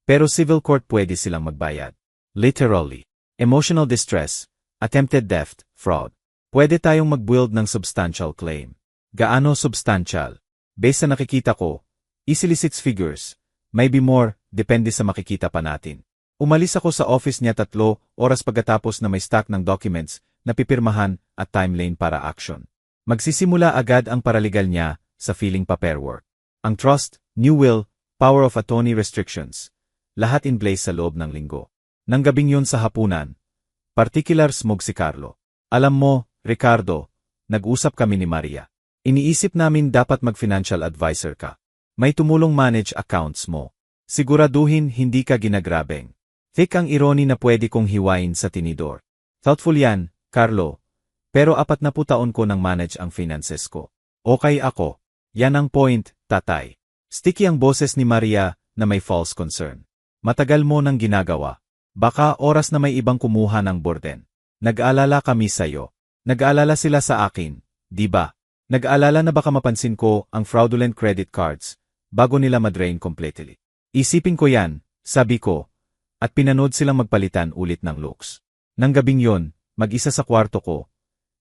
Pero civil court pwede silang magbayad. Literally. Emotional distress, attempted theft, fraud. Pwede tayong mag-build ng substantial claim. Gaano substantial? Based sa nakikita ko, easily 6 figures. Maybe more, depende sa makikita pa natin. Umalis ako sa office niya 3 oras pagkatapos na may stack ng documents na pipirmahan at timeline para action. Magsisimula agad ang paralegal niya sa filing paperwork. Ang trust, new will, power of attorney restrictions, lahat in place sa loob ng linggo. Nang gabing yun sa hapunan, particular smog si Carlo. Alam mo, Ricardo, nag-usap kami ni Maria. Iniisip namin dapat mag-financial advisor ka. May tumulong manage accounts mo. Siguraduhin hindi ka ginagrabeng. Thick ang irony na pwede kong hiwain sa tinidor. Thoughtful yan, Carlo. Pero 40 taon ko nang manage ang finances ko. Okay ako. Yan ang point, tatay. Sticky ang boses ni Maria na may false concern. Matagal mo nang ginagawa. Baka oras na may ibang kumuha ng burden. Nag-aalala kami sa'yo. Nag-aalala sila sa akin, di ba? Nag-aalala na baka mapansin ko ang fraudulent credit cards bago nila madrain completely. Isipin ko yan, sabi ko, at pinanood silang magpalitan ulit ng looks. Nang gabing yon, mag-isa sa kwarto ko,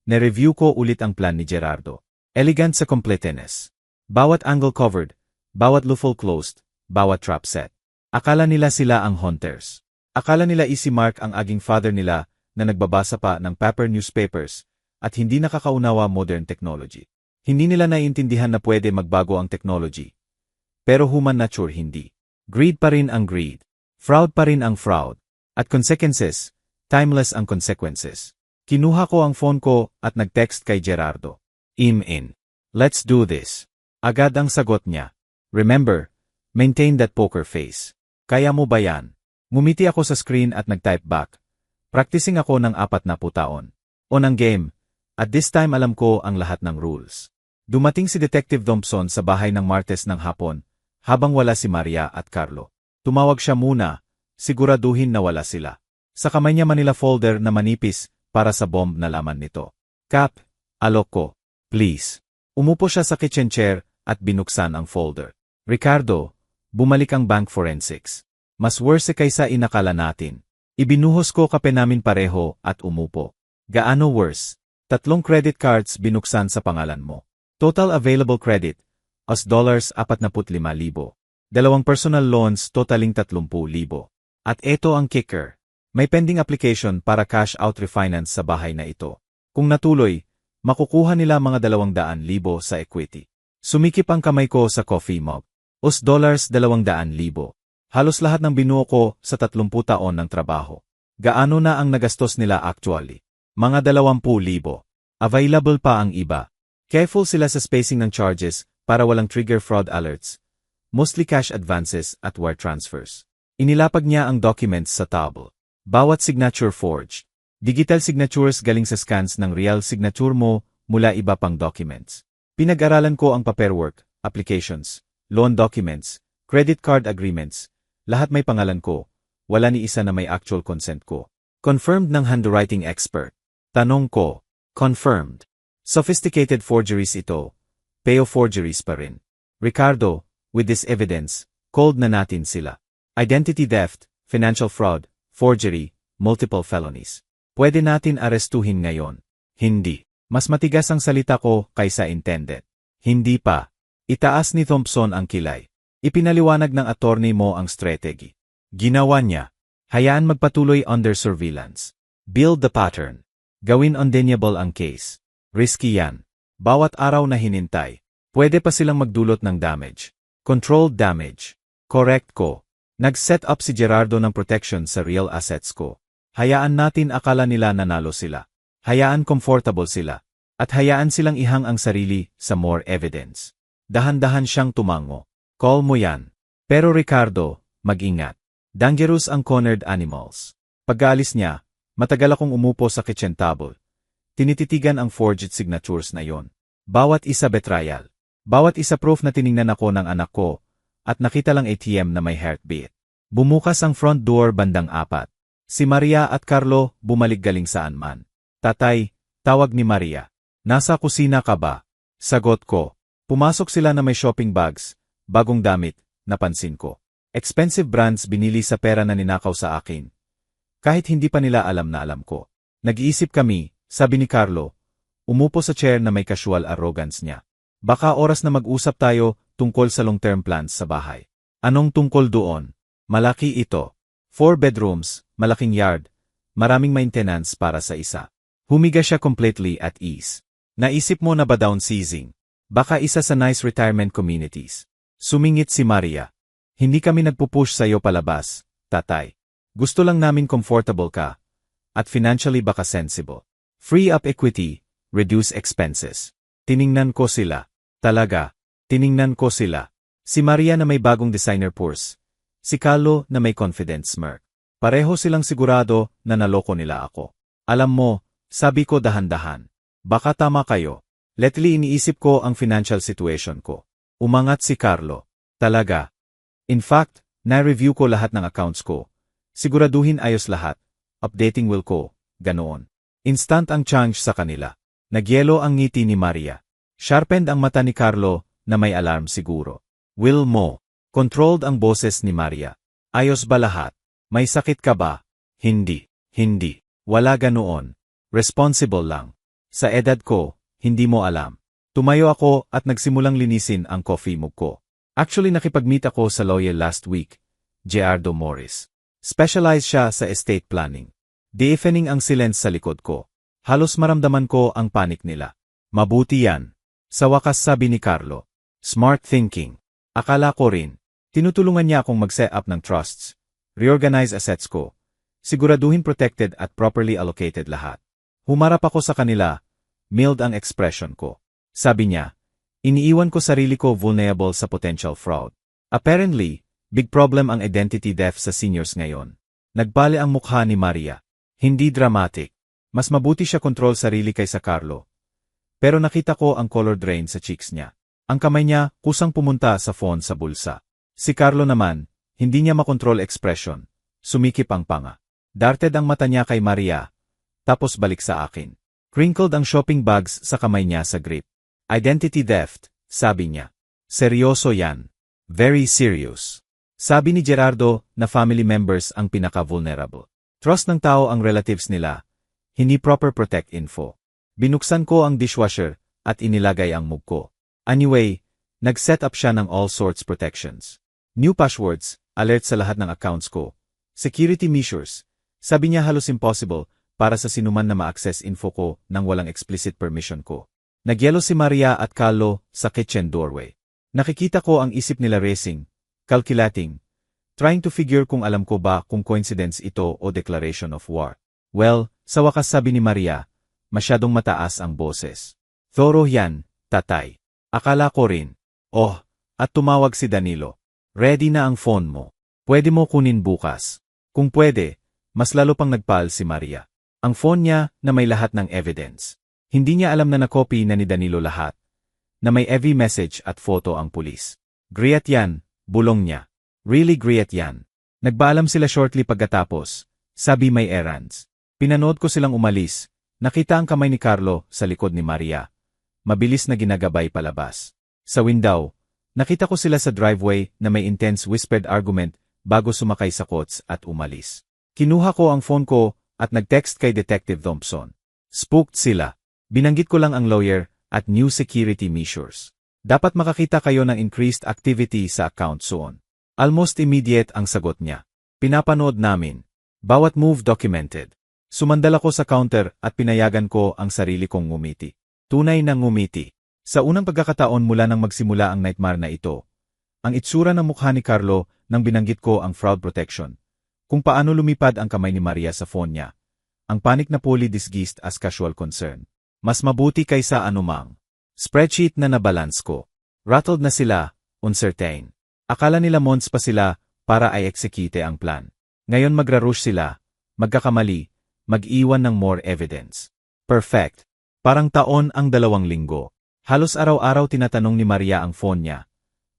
na-review ko ulit ang plan ni Gerardo. Elegant sa completeness. Bawat angle covered, bawat loophole closed, bawat trap set. Akala nila sila ang hunters. Akala nila si Mark ang aging father nila na nagbabasa pa ng paper newspapers at hindi nakakaunawa modern technology. Hindi nila naiintindihan na pwede magbago ang technology. Pero human nature hindi. Greed pa rin ang greed. Fraud pa rin ang fraud. At consequences, timeless ang consequences. Kinuha ko ang phone ko at nag-text kay Gerardo. In. Let's do this. Agad ang sagot niya. Remember, maintain that poker face. Kaya mo ba yan? Ngumiti ako sa screen at nag-type back. Practicing ako ng 40 taon. On ang game. At this time alam ko ang lahat ng rules. Dumating si Detective Thompson sa bahay ng Martes ng hapon, habang wala si Maria at Carlo. Tumawag siya muna, siguraduhin na wala sila. Sa kamay niya Manila folder na manipis para sa bomb na laman nito. Cap, alok ko, please. Umupo siya sa kitchen chair at binuksan ang folder. Ricardo, bumalik ang bank forensics. Mas worse kaysa inakala natin. Ibinuhos ko kape namin pareho at umupo. Gaano worse? 3 credit cards binuksan sa pangalan mo. Total available credit, $45,000. 2 personal loans totaling 30,000. At eto ang kicker. May pending application para cash out refinance sa bahay na ito. Kung natuloy, makukuha nila mga 200,000 sa equity. Sumikip ang kamay ko sa coffee mug. $200,000. Halos lahat ng binuo ko sa 30 taon ng trabaho. Gaano na ang nagastos nila actually? Mga 20,000. Available pa ang iba. Careful sila sa spacing ng charges para walang trigger fraud alerts. Mostly cash advances at wire transfers. Inilapag niya ang documents sa table. Bawat signature forged. Digital signatures galing sa scans ng real signature mo mula iba pang documents. Pinag-aralan ko ang paperwork, applications, loan documents, credit card agreements. Lahat may pangalan ko. Wala ni isa na may actual consent ko. Confirmed ng handwriting expert. Tanong ko, confirmed. Sophisticated forgeries ito. Peo forgeries pa rin. Ricardo, with this evidence, cold na natin sila. Identity theft, financial fraud, forgery, multiple felonies. Pwede natin arestuhin ngayon. Hindi. Mas matigas ang salita ko kaysa intended. Hindi pa. Itaas ni Thompson ang kilay. Ipinaliwanag ng attorney mo ang strategy. Ginawa niya. Hayaan magpatuloy under surveillance. Build the pattern. Gawin undeniable ang case. Risky yan. Bawat araw na hinintay, pwede pa silang magdulot ng damage. Controlled damage. Correct ko. Nag-set up si Gerardo ng protection sa real assets ko. Hayaan natin akala nila nanalo sila. Hayaan comfortable sila. At hayaan silang ihang ang sarili sa more evidence. Dahan-dahan siyang tumango. Call mo yan. Pero Ricardo, mag-ingat. Dangerous ang cornered animals. Pag-aalis niya, matagal akong umupo sa kitchen table. Tinititigan ang forged signatures na yon. Bawat isa betrayal. Bawat isa proof na tiningnan ako ng anak ko, at nakita lang ATM na may heartbeat. Bumukas ang front door bandang 4. Si Maria at Carlo bumalik galing saan man. Tatay, tawag ni Maria. Nasa kusina ka ba? Sagot ko. Pumasok sila na may shopping bags, bagong damit, napansin ko. Expensive brands binili sa pera na ninakaw sa akin. Kahit hindi pa nila alam na alam ko. Nag-iisip kami, sabi ni Carlo, umupo sa chair na may casual arrogance niya. Baka oras na mag-usap tayo tungkol sa long-term plans sa bahay. Anong tungkol doon? Malaki ito. 4 bedrooms, malaking yard, maraming maintenance para sa isa. Humiga siya completely at ease. Naisip mo na ba downsizing? Baka isa sa nice retirement communities. Sumingit si Maria. Hindi kami nagpupush sa'yo palabas, tatay. Gusto lang namin comfortable ka. At financially baka sensible. Free up equity, reduce expenses. Tiningnan ko sila. Talaga. Tiningnan ko sila. Si Maria na may bagong designer purse. Si Carlo na may confident smirk. Pareho silang sigurado na naloko nila ako. Alam mo, sabi ko dahan-dahan. Baka tama kayo. Lately iniisip ko ang financial situation ko. Umangat si Carlo. Talaga. In fact, na-review ko lahat ng accounts ko. Siguraduhin ayos lahat. Updating will ko. Ganoon. Instant ang change sa kanila. Nagyelo ang ngiti ni Maria. Sharpened ang mata ni Carlo na may alarm siguro. Will mo. Controlled ang boses ni Maria. Ayos ba lahat? May sakit ka ba? Hindi. Hindi. Wala ganoon. Responsible lang. Sa edad ko, hindi mo alam. Tumayo ako at nagsimulang linisin ang coffee mug ko. Actually nakipag-meet ako sa lawyer last week, Gerardo Morris. Specialized siya sa estate planning. Deafening ang silence sa likod ko. Halos maramdaman ko ang panik nila. Mabuti yan. Sa wakas sabi ni Carlo. Smart thinking. Akala ko rin. Tinutulungan niya akong mag-set up ng trusts. Reorganize assets ko. Siguraduhin protected at properly allocated lahat. Humarap ako sa kanila. Mild ang expression ko. Sabi niya, iniiwan ko sarili ko vulnerable sa potential fraud. Apparently, big problem ang identity theft sa seniors ngayon. Nagbali ang mukha ni Maria. Hindi dramatic. Mas mabuti siya control sarili kaysa Carlo. Pero nakita ko ang color drain sa cheeks niya. Ang kamay niya kusang pumunta sa phone sa bulsa. Si Carlo naman, hindi niya makontrol expression. Sumikip ang panga. Darted ang mata niya kay Maria, tapos balik sa akin. Crinkled ang shopping bags sa kamay niya sa grip. Identity theft, sabi niya. Seryoso yan. Very serious. Sabi ni Gerardo na family members ang pinaka-vulnerable. Trust ng tao ang relatives nila. Hindi proper protect info. Binuksan ko ang dishwasher at inilagay ang mug ko. Anyway, nag-set up siya ng all sorts protections. New passwords, alert sa lahat ng accounts ko. Security measures. Sabi niya halos impossible para sa sinuman na ma-access info ko nang walang explicit permission ko. Nagyelo si Maria at Carlo sa kitchen doorway. Nakikita ko ang isip nila racing, calculating, trying to figure kung alam ko ba kung coincidence ito o declaration of war. Well, sa wakas sabi ni Maria, masyadong mataas ang boses. Thorough yan, tatay. Akala ko rin. Oh, at tumawag si Danilo. Ready na ang phone mo. Pwede mo kunin bukas. Kung pwede, mas lalo pang nagpaal si Maria. Ang phone niya na may lahat ng evidence. Hindi niya alam na nakopy na ni Danilo lahat. Na may every message at photo ang pulis. Griat yan, bulong niya. Really griat yan. Nagpaalam sila shortly pagkatapos. Sabi may errands. Pinanood ko silang umalis. Nakita ang kamay ni Carlo sa likod ni Maria. Mabilis na ginagabay palabas. Sa window, nakita ko sila sa driveway na may intense whispered argument bago sumakay sa kots at umalis. Kinuha ko ang phone ko at nag-text kay Detective Thompson. Spooked sila. Binanggit ko lang ang lawyer at new security measures. Dapat makakita kayo ng increased activity sa account soon. Almost immediate ang sagot niya. Pinapanood namin. Bawat move documented. Sumandal ako sa counter at pinayagan ko ang sarili kong ngumiti. Tunay na ngumiti. Sa unang pagkakataon mula nang magsimula ang nightmare na ito, ang itsura ng mukha ni Carlo nang binanggit ko ang fraud protection, kung paano lumipad ang kamay ni Maria sa phone niya, ang panic na fully disguised as casual concern. Mas mabuti kaysa anumang spreadsheet na nabalance ko. Rattled na sila, uncertain. Akala nila months pa sila para i-execute ang plan. Ngayon magra-rush sila, magkakamali, mag-iwan ng more evidence. Perfect. Parang taon ang 2 linggo. Halos araw-araw tinatanong ni Maria ang phone niya.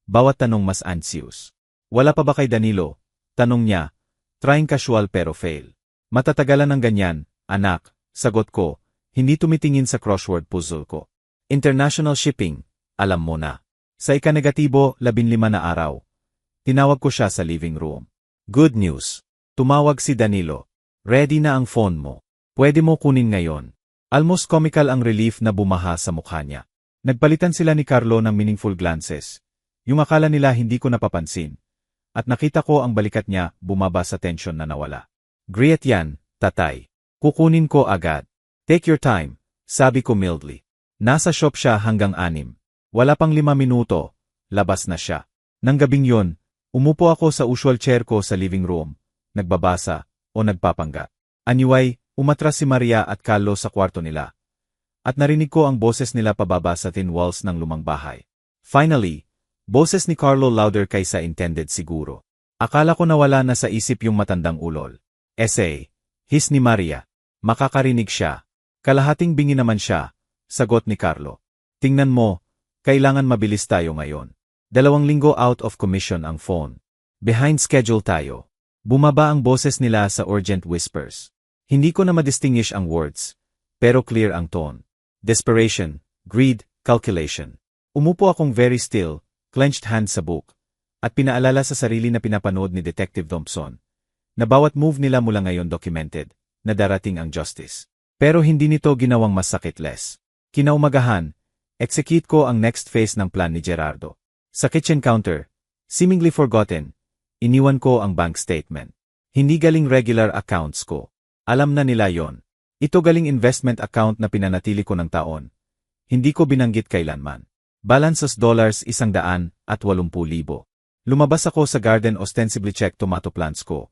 Bawat tanong mas anxious. Wala pa ba kay Danilo? Tanong niya. Trying casual pero fail. Matatagalan ng ganyan, anak, sagot ko. Hindi tumitingin sa crossword puzzle ko. International shipping, alam mo na. Sa ika-negatibo, 15 na araw. Tinawag ko siya sa living room. Good news. Tumawag si Danilo. Ready na ang phone mo. Pwede mo kunin ngayon. Almost comical ang relief na bumaha sa mukha niya. Nagpalitan sila ni Carlo ng meaningful glances. Yung akala nila hindi ko napapansin. At nakita ko ang balikat niya bumaba sa tension na nawala. Griat yan, tatay. Kukunin ko agad. Take your time, sabi ko mildly. Nasa shop siya hanggang 6. Wala pang 5 minuto, labas na siya. Nang gabing yon, umupo ako sa usual chair ko sa living room, nagbabasa o nagpapangga. Anyway, umatras si Maria at Carlo sa kwarto nila. At narinig ko ang boses nila pababa sa thin walls ng lumang bahay. Finally, boses ni Carlo louder kaysa intended siguro. Akala ko nawala na sa isip yung matandang ulol. Essay. His ni Maria. Makakarinig siya. Kalahating bingi naman siya. Sagot ni Carlo. Tingnan mo, kailangan mabilis tayo ngayon. 2 linggo out of commission ang phone. Behind schedule tayo. Bumaba ang boses nila sa urgent whispers. Hindi ko na madistinguish ang words, pero clear ang tone. Desperation, greed, calculation. Umupo akong very still, clenched hands sa book, at pinaalala sa sarili na pinapanood ni Detective Thompson, na bawat move nila mula ngayon documented, na darating ang justice. Pero hindi nito ginawang mas sakitless. Kinaumagahan, execute ko ang next phase ng plan ni Gerardo. Sa kitchen counter, seemingly forgotten, iniwan ko ang bank statement. Hindi galing regular accounts ko. Alam na nila yon. Ito galing investment account na pinanatili ko ng taon. Hindi ko binanggit kailanman. Balance as $180,000. Lumabas ako sa garden ostensibly check tomato plants ko.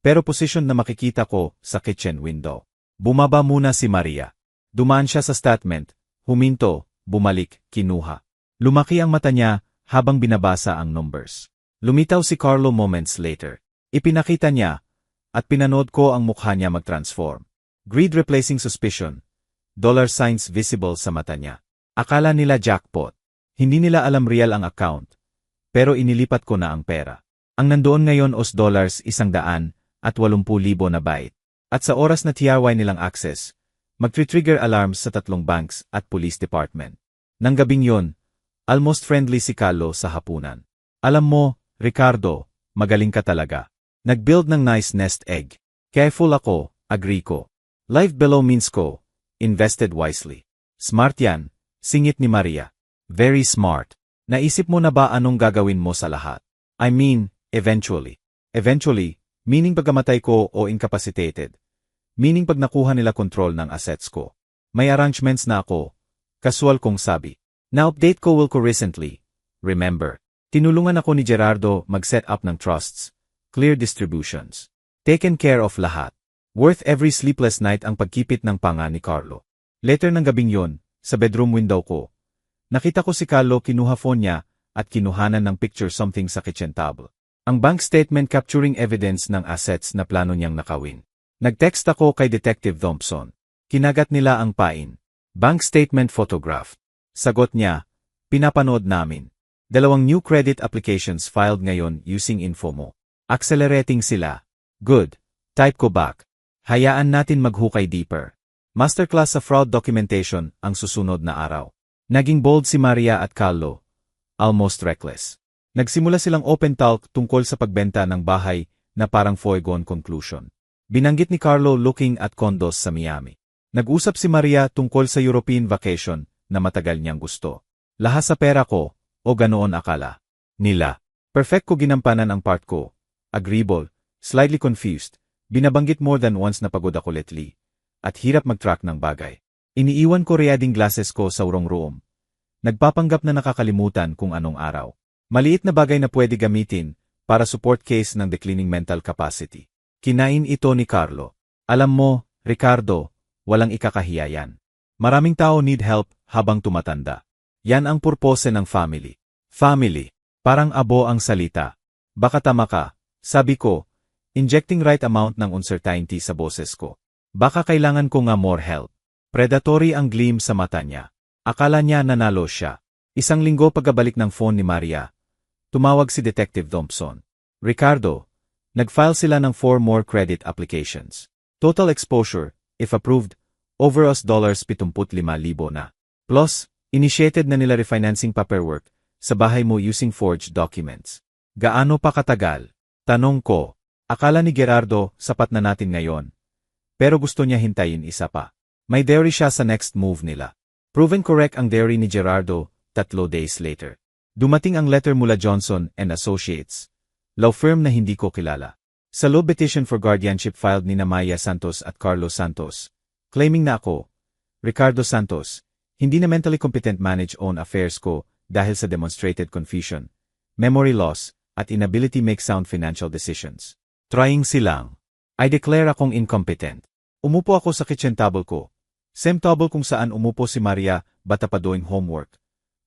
Pero position na makikita ko sa kitchen window. Bumaba muna si Maria. Dumaan siya sa statement, huminto, bumalik, kinuha. Lumaki ang mata niya habang binabasa ang numbers. Lumitaw si Carlo moments later. Ipinakita niya, at pinanood ko ang mukha niya mag-transform. Greed replacing suspicion. dollar signs visible sa mata niya. Akala nila jackpot. Hindi nila alam real ang account. Pero inilipat ko na ang pera. Ang nandoon ngayon $100,180,000 na byte. At sa oras na TRY nilang access, magtre-trigger alarms sa 3 banks at police department. Nang gabing yon, almost friendly si Carlo sa hapunan. Alam mo, Ricardo, magaling ka talaga. Nag-build ng nice nest egg. Careful ako, agree ko. Live below means ko, invested wisely. Smart yan, singit ni Maria. Very smart. Naisip mo na ba anong gagawin mo sa lahat? I mean, eventually. Eventually, meaning pagkamatay ko o incapacitated. Meaning pag nakuha nila control ng assets ko. May arrangements na ako. Casual kong sabi. Na-update ko will ko recently. Remember, tinulungan ako ni Gerardo mag-set up ng trusts. Clear distributions. Taken care of lahat. Worth every sleepless night ang pagkipit ng panga ni Carlo. Later ng gabing yon, sa bedroom window ko, nakita ko si Carlo kinuha phone niya at kinuhanan ng picture something sa kitchen table. Ang bank statement capturing evidence ng assets na plano niyang nakawin. Nag-text ako kay Detective Thompson. Kinagat nila ang pain. Bank statement photograph. Sagot niya, pinapanood namin. 2 new credit applications filed ngayon using info mo. Accelerating sila. Good. Type ko back. Hayaan natin maghukay deeper. Masterclass sa fraud documentation ang susunod na araw. Naging bold si Maria at Carlo. Almost reckless. Nagsimula silang open talk tungkol sa pagbenta ng bahay na parang foregone conclusion. Binanggit ni Carlo looking at condos sa Miami. Nag-usap si Maria tungkol sa European vacation na matagal niyang gusto. Lahat sa pera ko, o ganoon akala nila. Perfect ko ginampanan ang part ko. Agreeable, slightly confused. Binabanggit more than once na pagod ako lately. At hirap mag-track ng bagay. Iniiwan ko reading glasses ko sa urong room. Nagpapanggap na nakakalimutan kung anong araw. Maliit na bagay na pwede gamitin para support case ng declining mental capacity. Kinain ito ni Carlo. Alam mo, Ricardo, walang ikakahiya yan. Maraming tao need help habang tumatanda. Yan ang purpose ng family. Family. Parang abo ang salita. Baka tama ka, sabi ko, injecting right amount ng uncertainty sa boses ko. Baka kailangan ko nga more help. Predatory ang gleam sa mata niya. Akala niya nanalo siya. 1 linggo pagkabalik ng phone ni Maria, tumawag si Detective Thompson. Ricardo, nag-file sila ng 4 more credit applications. Total exposure, if approved, over $75,000 na. Plus, initiated na nila refinancing paperwork sa bahay mo using forged documents. Gaano pa katagal? Tanong ko. Akala ni Gerardo, sapat na natin ngayon. Pero gusto niya hintayin isa pa. May diary siya sa next move nila. Proven correct ang diary ni Gerardo, 3 days later. Dumating ang letter mula Johnson and Associates, law firm na hindi ko kilala. Sa law petition for guardianship filed ni Maya Santos at Carlos Santos, claiming na ako, Ricardo Santos, hindi na mentally competent manage own affairs ko dahil sa demonstrated confusion, memory loss, at inability make sound financial decisions. Trying silang. I declare akong incompetent. Umupo ako sa kitchen table ko. Same table kung saan umupo si Maria bata pa doing homework.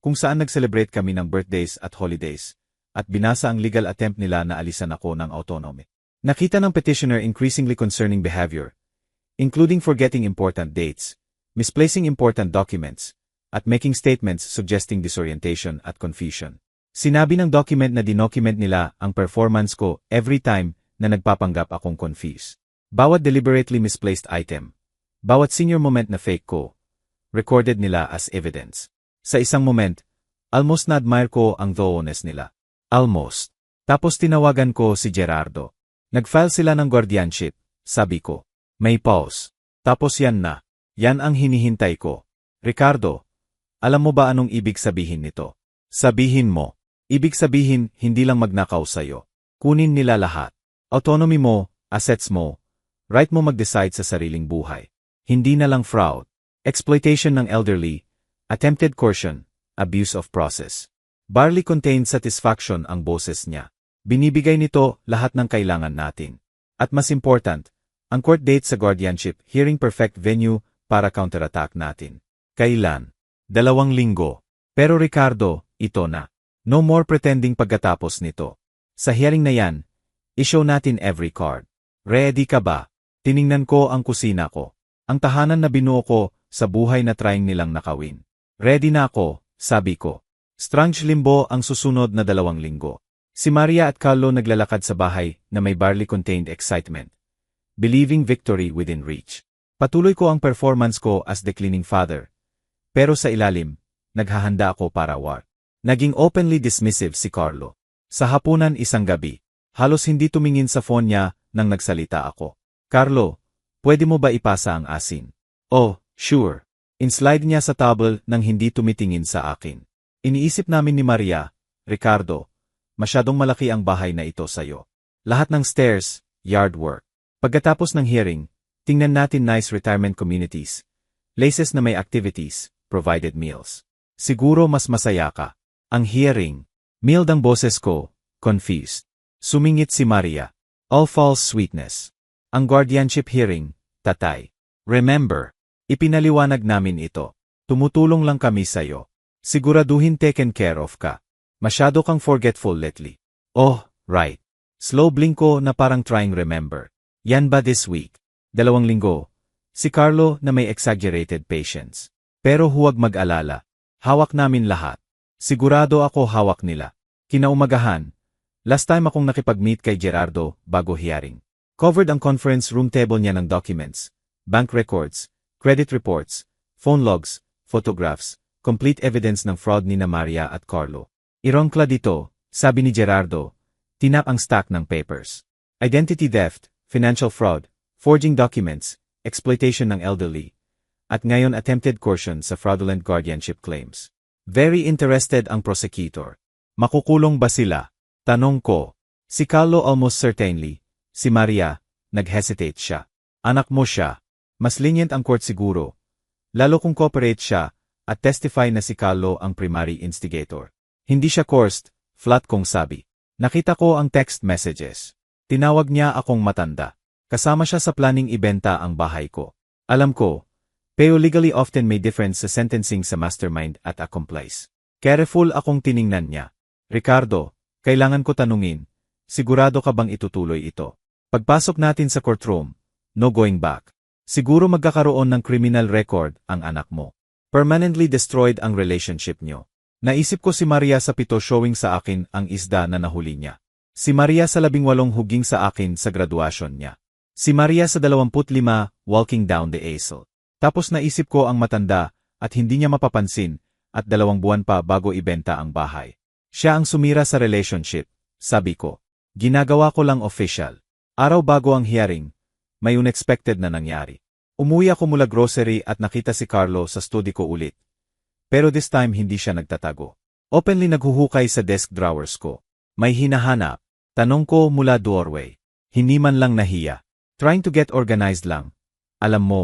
Kung saan nag-celebrate kami ng birthdays at holidays. At binasa ang legal attempt nila na alisan ako ng autonomy. Nakita ng petitioner increasingly concerning behavior, including forgetting important dates, misplacing important documents, at making statements suggesting disorientation at confusion. Sinabi ng document na dinocument nila ang performance ko every time na nagpapanggap akong confused. Bawat deliberately misplaced item, bawat senior moment na fake ko, recorded nila as evidence. Sa isang moment, almost na-admire ko ang thoroughness nila. Almost. Tapos tinawagan ko si Gerardo. Nag-file sila ng guardianship, sabi ko. May pause. Tapos yan na. Yan ang hinihintay ko. Ricardo, alam mo ba anong ibig sabihin nito? Sabihin mo. Ibig sabihin, hindi lang magnakaw sa'yo. Kunin nila lahat. Autonomy mo, assets mo, right mo mag-decide sa sariling buhay. Hindi na lang fraud, exploitation ng elderly, attempted coercion, abuse of process. Barely contained satisfaction ang boses niya. Binibigay nito lahat ng kailangan natin. At mas important, ang court date sa guardianship hearing perfect venue para counterattack natin. Kailan? 2 linggo. Pero Ricardo, ito na. No more pretending pagkatapos nito. Sa hearing na yan, i-show natin every card. Ready ka ba? Tiningnan ko ang kusina ko. Ang tahanan na binuo ko sa buhay na trying nilang nakawin. Ready na ako, sabi ko. Strange limbo ang susunod na 2 linggo. Si Maria at Carlo naglalakad sa bahay na may barley-contained excitement, believing victory within reach. Patuloy ko ang performance ko as the cleaning father. Pero sa ilalim, naghahanda ako para war. Naging openly dismissive si Carlo. Sa hapunan isang gabi, halos hindi tumingin sa phone niya nang nagsalita ako. Carlo, pwede mo ba ipasa ang asin? Oh, sure. Inslide niya sa table nang hindi tumitingin sa akin. Iniisip namin ni Maria, Ricardo, masyadong malaki ang bahay na ito sayo. Lahat ng stairs, yard work. Pagkatapos ng hearing, tingnan natin nice retirement communities. Places na may activities, provided meals. Siguro mas masaya ka. Ang hearing. Mild ang boses ko, confused. Sumingit si Maria. All false sweetness. Ang guardianship hearing, tatay. Remember, ipinaliwanag namin ito. Tumutulong lang kami sayo. Siguraduhin taken care of ka. Masyado kang forgetful lately. Oh, right. Slow blink ko na parang trying remember. Yan ba this week? 2 linggo. Si Carlo na may exaggerated patience. Pero huwag mag-alala. Hawak namin lahat. Sigurado ako hawak nila. Kinaumagahan. Last time akong nakipag-meet kay Gerardo bago hearing. Covered ang conference room table niya ng documents, bank records, credit reports, phone logs, photographs, complete evidence ng fraud ni Maria at Carlo. Irongkla dito, sabi ni Gerardo, tinap ang stack ng papers. Identity theft, financial fraud, forging documents, exploitation ng elderly, at ngayon attempted coercion sa fraudulent guardianship claims. Very interested ang prosecutor. Makukulong ba sila? Tanong ko. Si Carlo almost certainly. Si Maria, nag-hesitate siya. Anak mo siya. Mas lenient ang court siguro. Lalo kung cooperate siya, at testify na si Carlo ang primary instigator. Hindi siya coerced, flat kong sabi. Nakita ko ang text messages. Tinawag niya akong matanda. Kasama siya sa planning ibenta ang bahay ko. Alam ko, pero legally often may difference sa sentencing sa mastermind at accomplice. Careful akong tiningnan niya. Ricardo, kailangan ko tanungin, sigurado ka bang itutuloy ito? Pagpasok natin sa courtroom, no going back. Siguro magkakaroon ng criminal record ang anak mo. Permanently destroyed ang relationship niyo. Naisip ko si Maria sa 7 showing sa akin ang isda na nahuli niya. Si Maria sa 18 huging sa akin sa graduation niya. Si Maria sa 25 walking down the aisle. Tapos naisip ko ang matanda at hindi niya mapapansin at 2 buwan pa bago ibenta ang bahay. Siya ang sumira sa relationship, sabi ko. Ginagawa ko lang official. Araw bago ang hearing, may unexpected na nangyari. Umuwi ako mula grocery at nakita si Carlo sa study ko ulit. Pero this time hindi siya nagtatago. Openly naghuhukay sa desk drawers ko. May hinahanap. Tanong ko mula doorway. Hindi man lang nahiya. Trying to get organized lang. Alam mo,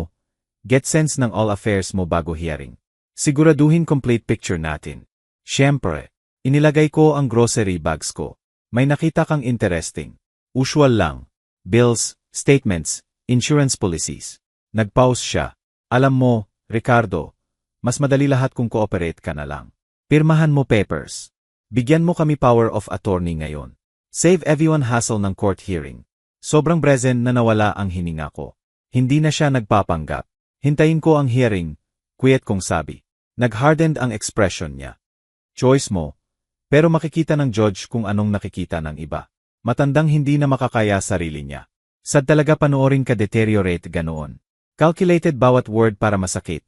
get sense ng all affairs mo bago hearing. Siguraduhin complete picture natin. Siyempre, inilagay ko ang grocery bags ko. May nakita kang interesting. Usual lang. Bills, statements, insurance policies. Nag-pause siya. Alam mo, Ricardo, mas madali lahat kung cooperate ka na lang. Pirmahan mo papers. Bigyan mo kami power of attorney ngayon. Save everyone hassle ng court hearing. Sobrang brazen na nawala ang hininga ko. Hindi na siya nagpapanggap. Hintayin ko ang hearing, quiet kong sabi. Nag-hardened ang expression niya. Choice mo. Pero makikita ng judge kung anong nakikita ng iba. Matandang hindi na makakaya sarili niya. Sad talaga panoorin ka deteriorate ganoon. Calculated bawat word para masakit.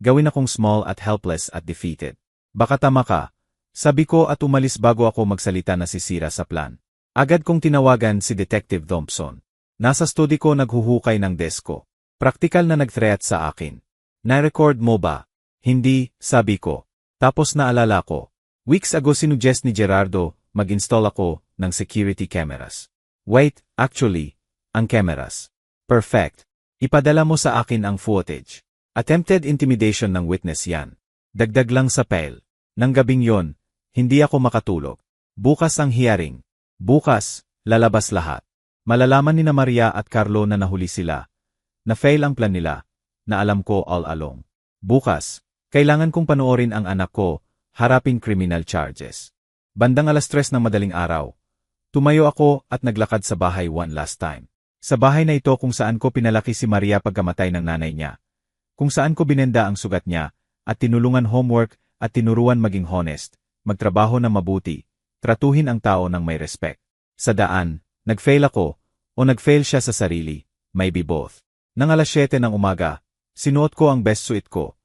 Gawin akong small at helpless at defeated. Baka tama ka. Sabi ko at umalis bago ako magsalita na sisira sa plan. Agad kong tinawagan si Detective Thompson. Nasa study ko naghuhukay ng desk ko. Praktikal na nag-threat sa akin. Na-record mo ba? Hindi, sabi ko. Tapos naalala ko. Weeks ago sinuggest ni Gerardo, mag-install ako ng security cameras. Wait, actually, ang cameras. Perfect. Ipadala mo sa akin ang footage. Attempted intimidation ng witness yan. Dagdag lang sa file. Nang gabing yon, hindi ako makatulog. Bukas ang hearing. Bukas, lalabas lahat. Malalaman ni Maria at Carlo na nahuli sila. Na-fail ang plan nila, na alam ko all along. Bukas, kailangan kong panoorin ang anak ko, harapin criminal charges. Bandang 3:00 ng madaling araw. Tumayo ako at naglakad sa bahay one last time. Sa bahay na ito kung saan ko pinalaki si Maria pagkamatay ng nanay niya. kung saan ko binenda ang sugat niya, at tinulungan homework at tinuruan maging honest, magtrabaho na mabuti, tratuhin ang tao ng may respect. Sa daan, nag-fail ako, o nag-fail siya sa sarili, maybe both. Nang alas 7 ng umaga, sinuot ko ang best suit ko,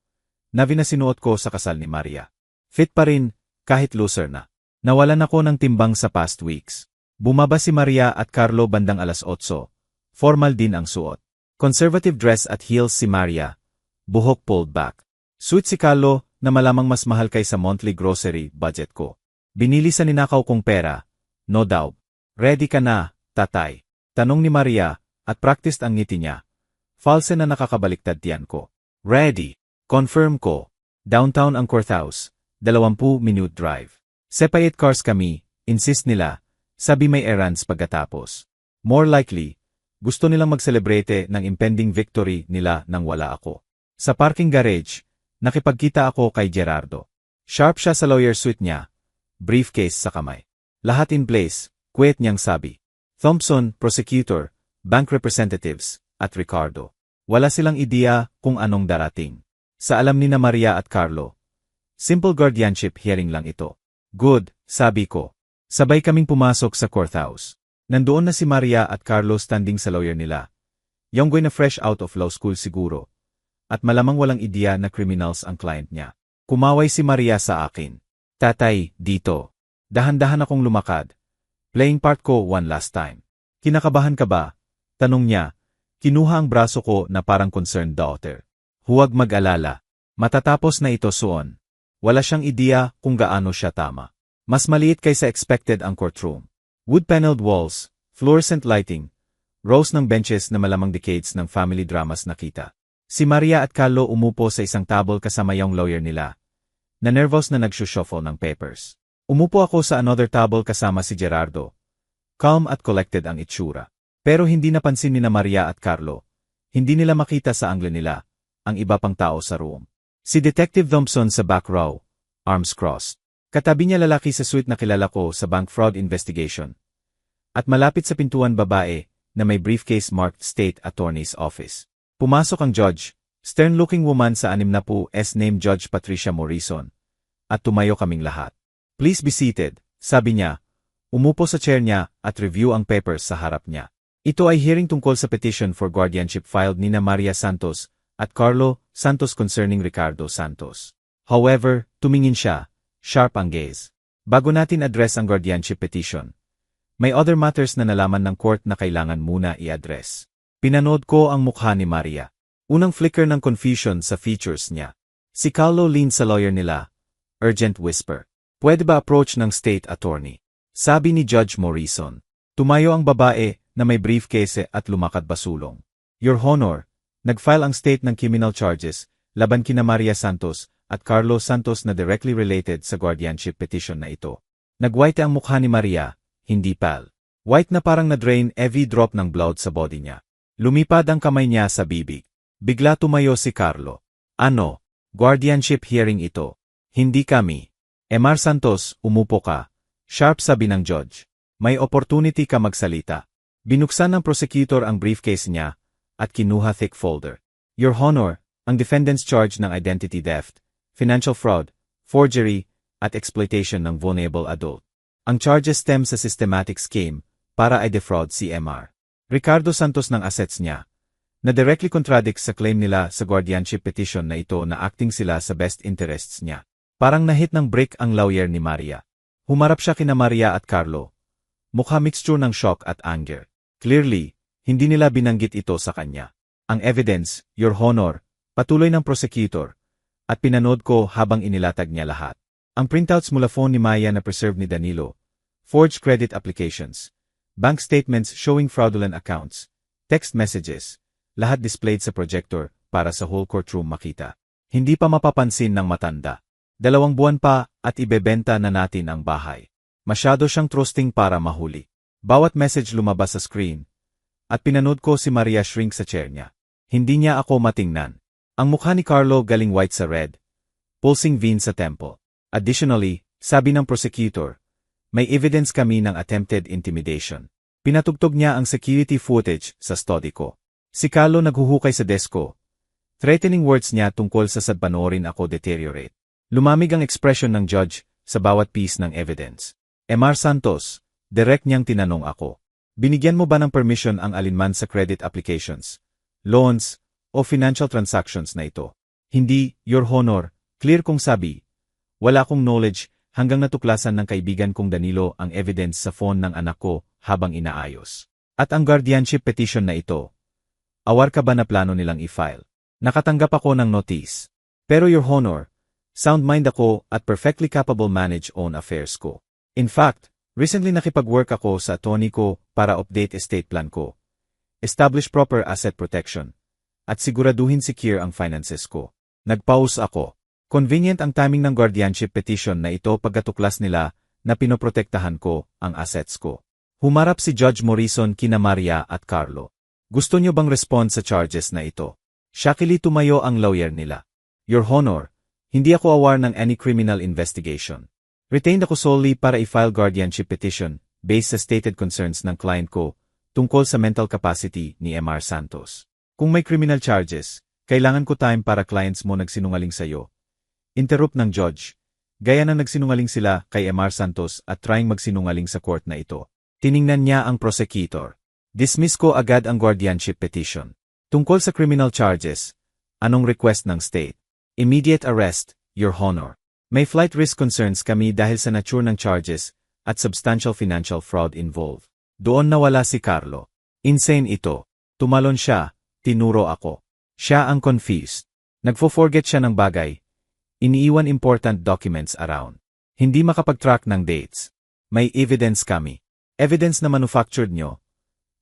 na vinasinuot ko sa kasal ni Maria. Fit pa rin, kahit loser na. Nawalan ako ng timbang sa past weeks. Bumaba si Maria at Carlo bandang alas 8. Formal din ang suot. Conservative dress at heels si Maria. Buhok pulled back. Suit si Carlo na malamang mas mahal kaysa monthly grocery budget ko. Binili sa ninakaw kong pera. No doubt. Ready ka na, tatay? Tanong ni Maria, at practiced ang ngiti niya. False na nakakabaliktad tiyan ko. Ready. Confirm ko. Downtown ang courthouse. 20-minute drive. Separate cars kami, insist nila. Sabi may errands pagkatapos. More likely, gusto nilang mag-celebrate ng impending victory nila nang wala ako. Sa parking garage, nakipagkita ako kay Gerardo. Sharp siya sa lawyer suite niya. Briefcase sa kamay. Lahat in place, quiet niyang sabi. Thompson, prosecutor, bank representatives, at Ricardo. Wala silang ideya kung anong darating. Sa alam ni na Maria at Carlo. Simple guardianship hearing lang ito. Good, sabi ko. Sabay kaming pumasok sa courthouse. Nandoon na si Maria at Carlo standing sa lawyer nila. Younggoy na fresh out of law school siguro. At malamang walang ideya na criminals ang client niya. Kumaway si Maria sa akin. Tatay, dito. Dahan-dahan akong lumakad. Playing part ko one last time. Kinakabahan ka ba? Tanong niya. Kinuha ang braso ko na parang concerned daughter. Huwag mag-alala. Matatapos na ito soon. Wala siyang ideya kung gaano siya tama. Mas maliit kaysa expected ang courtroom. Wood-paneled walls, fluorescent lighting, rows ng benches na malamang decades ng family dramas nakita. Si Maria at Carlo umupo sa isang table kasama yung lawyer nila. Na-nervous na nag-shuffle ng papers. Umupo ako sa another table kasama si Gerardo. Calm at collected ang itsura. Pero hindi napansin ni na Maria at Carlo. Hindi nila makita sa angle nila, ang iba pang tao sa room. Si Detective Thompson sa back row, arms crossed. Katabi niya lalaki sa suite na kilala ko sa bank fraud investigation. At malapit sa pintuan babae, na may briefcase marked State Attorney's Office. Pumasok ang judge, stern-looking woman sa 60s named Judge Patricia Morrison. At tumayo kaming lahat. Please be seated, sabi niya. Umupo sa chair niya at review ang papers sa harap niya. Ito ay hearing tungkol sa petition for guardianship filed ni na Maria Santos at Carlo Santos concerning Ricardo Santos. However, tumingin siya, sharp ang gaze. Bago natin address ang guardianship petition, may other matters na nalaman ng court na kailangan muna i-address. Pinanood ko ang mukha ni Maria. Unang flicker ng confusion sa features niya. Si Carlo leaned sa lawyer nila. Urgent whisper. Pwede ba approach ng state attorney? Sabi ni Judge Morrison. Tumayo ang babae na may briefcase at lumakad basulong. Your Honor, nag-file ang state ng criminal charges laban kina Maria Santos at Carlo Santos na directly related sa guardianship petition na ito. Nag-white ang mukha ni Maria, hindi pal. White na parang na-drain every drop ng blood sa body niya. Lumipad ang kamay niya sa bibig. Bigla tumayo si Carlo. Ano? Guardianship hearing ito. Hindi kami. Emar Santos, umupo ka. Sharp sabi ng judge. May opportunity ka magsalita. Binuksan ng prosecutor ang briefcase niya at kinuha thick folder. Your Honor, ang defendant's charge ng identity theft, financial fraud, forgery, at exploitation ng vulnerable adult. Ang charges stem sa systematic scheme para i-defraud si MR. Ricardo Santos ng assets niya, na directly contradicts sa claim nila sa guardianship petition na ito na acting sila sa best interests niya. Parang nahit ng break ang lawyer ni Maria. Humarap siya kina Maria at Carlo. Mukha mixture ng shock at anger. Clearly, hindi nila binanggit ito sa kanya. Ang evidence, Your Honor, patuloy ng prosecutor, at pinanood ko habang inilatag niya lahat. Ang printouts mula phone ni Maya na preserve ni Danilo, forged credit applications, bank statements showing fraudulent accounts, text messages, lahat displayed sa projector para sa whole courtroom makita. Hindi pa mapapansin ng matanda. 2 buwan pa at ibebenta na natin ang bahay. Masyado siyang trusting para mahuli. Bawat message lumabas sa screen. At pinanood ko si Maria shrink sa chair niya. Hindi niya ako matingnan. Ang mukha ni Carlo galing white sa red. Pulsing vein sa temple. Additionally, sabi ng prosecutor, may evidence kami ng attempted intimidation. Pinatugtog niya ang security footage sa study ko. Si Carlo naghuhukay sa desk ko. Threatening words niya tungkol sa panoorin ako deteriorate. Lumamig ang ekspresyon ng judge sa bawat piece ng evidence. Mr. Santos, direct niyang tinanong ako. Binigyan mo ba ng permission ang alinman sa credit applications, loans, o financial transactions na ito? Hindi, Your Honor, clear kong sabi. Wala akong knowledge hanggang natuklasan ng kaibigan kong Danilo ang evidence sa phone ng anak ko habang inaayos. At ang guardianship petition na ito, aware ka ba na plano nilang i-file? Nakatanggap ako ng notice. Pero Your Honor, sound mind ako at perfectly capable manage own affairs ko. In fact, recently nakipag-work ako sa attorney ko para update estate plan ko, establish proper asset protection, at siguraduhin secure ang finances ko. Nagpause ako. Convenient ang timing ng guardianship petition na ito pagkatuklas nila na pinoprotektahan ko ang assets ko. Humarap si Judge Morrison kina Maria at Carlo. Gusto niyo bang respond sa charges na ito? Shakily tumayo ang lawyer nila. Your Honor, hindi ako aware ng any criminal investigation. Retained ako solely para i-file guardianship petition based sa stated concerns ng client ko tungkol sa mental capacity ni Mr. Santos. Kung may criminal charges, kailangan ko time para clients mo nagsinungaling sa'yo. Interrupt ng judge. Gaya na nagsinungaling sila kay Mr. Santos at trying magsinungaling sa court na ito. Tiningnan niya ang prosecutor. Dismiss ko agad ang guardianship petition. Tungkol sa criminal charges, anong request ng state? Immediate arrest, Your Honor. May flight risk concerns kami dahil sa nature ng charges at substantial financial fraud involved. Doon nawala si Carlo. Insane ito. Tumalon siya, tinuro ako. Siya ang confused. Nagfo-forget siya ng bagay. Iniiwan important documents around. Hindi makapag-track ng dates. May evidence kami. Evidence na manufactured nyo.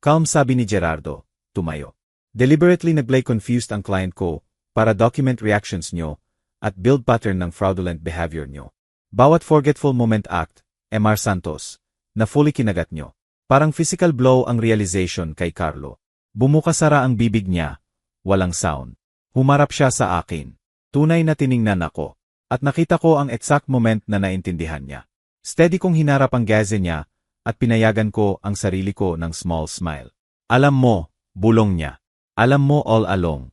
Calm sabi ni Gerardo, tumayo. Deliberately naglay confused ang client ko para document reactions nyo at build pattern ng fraudulent behavior nyo. Bawat forgetful moment act, Mr. Santos, na fully kinagat nyo. Parang physical blow ang realization kay Carlo. Bumukasara ang bibig niya, walang sound. Humarap siya sa akin. Tunay na tiningnan ako. At nakita ko ang exact moment na naintindihan niya. Steady kong hinarap ang gaze niya at pinayagan ko ang sarili ko ng small smile. Alam mo, bulong niya. Alam mo all along.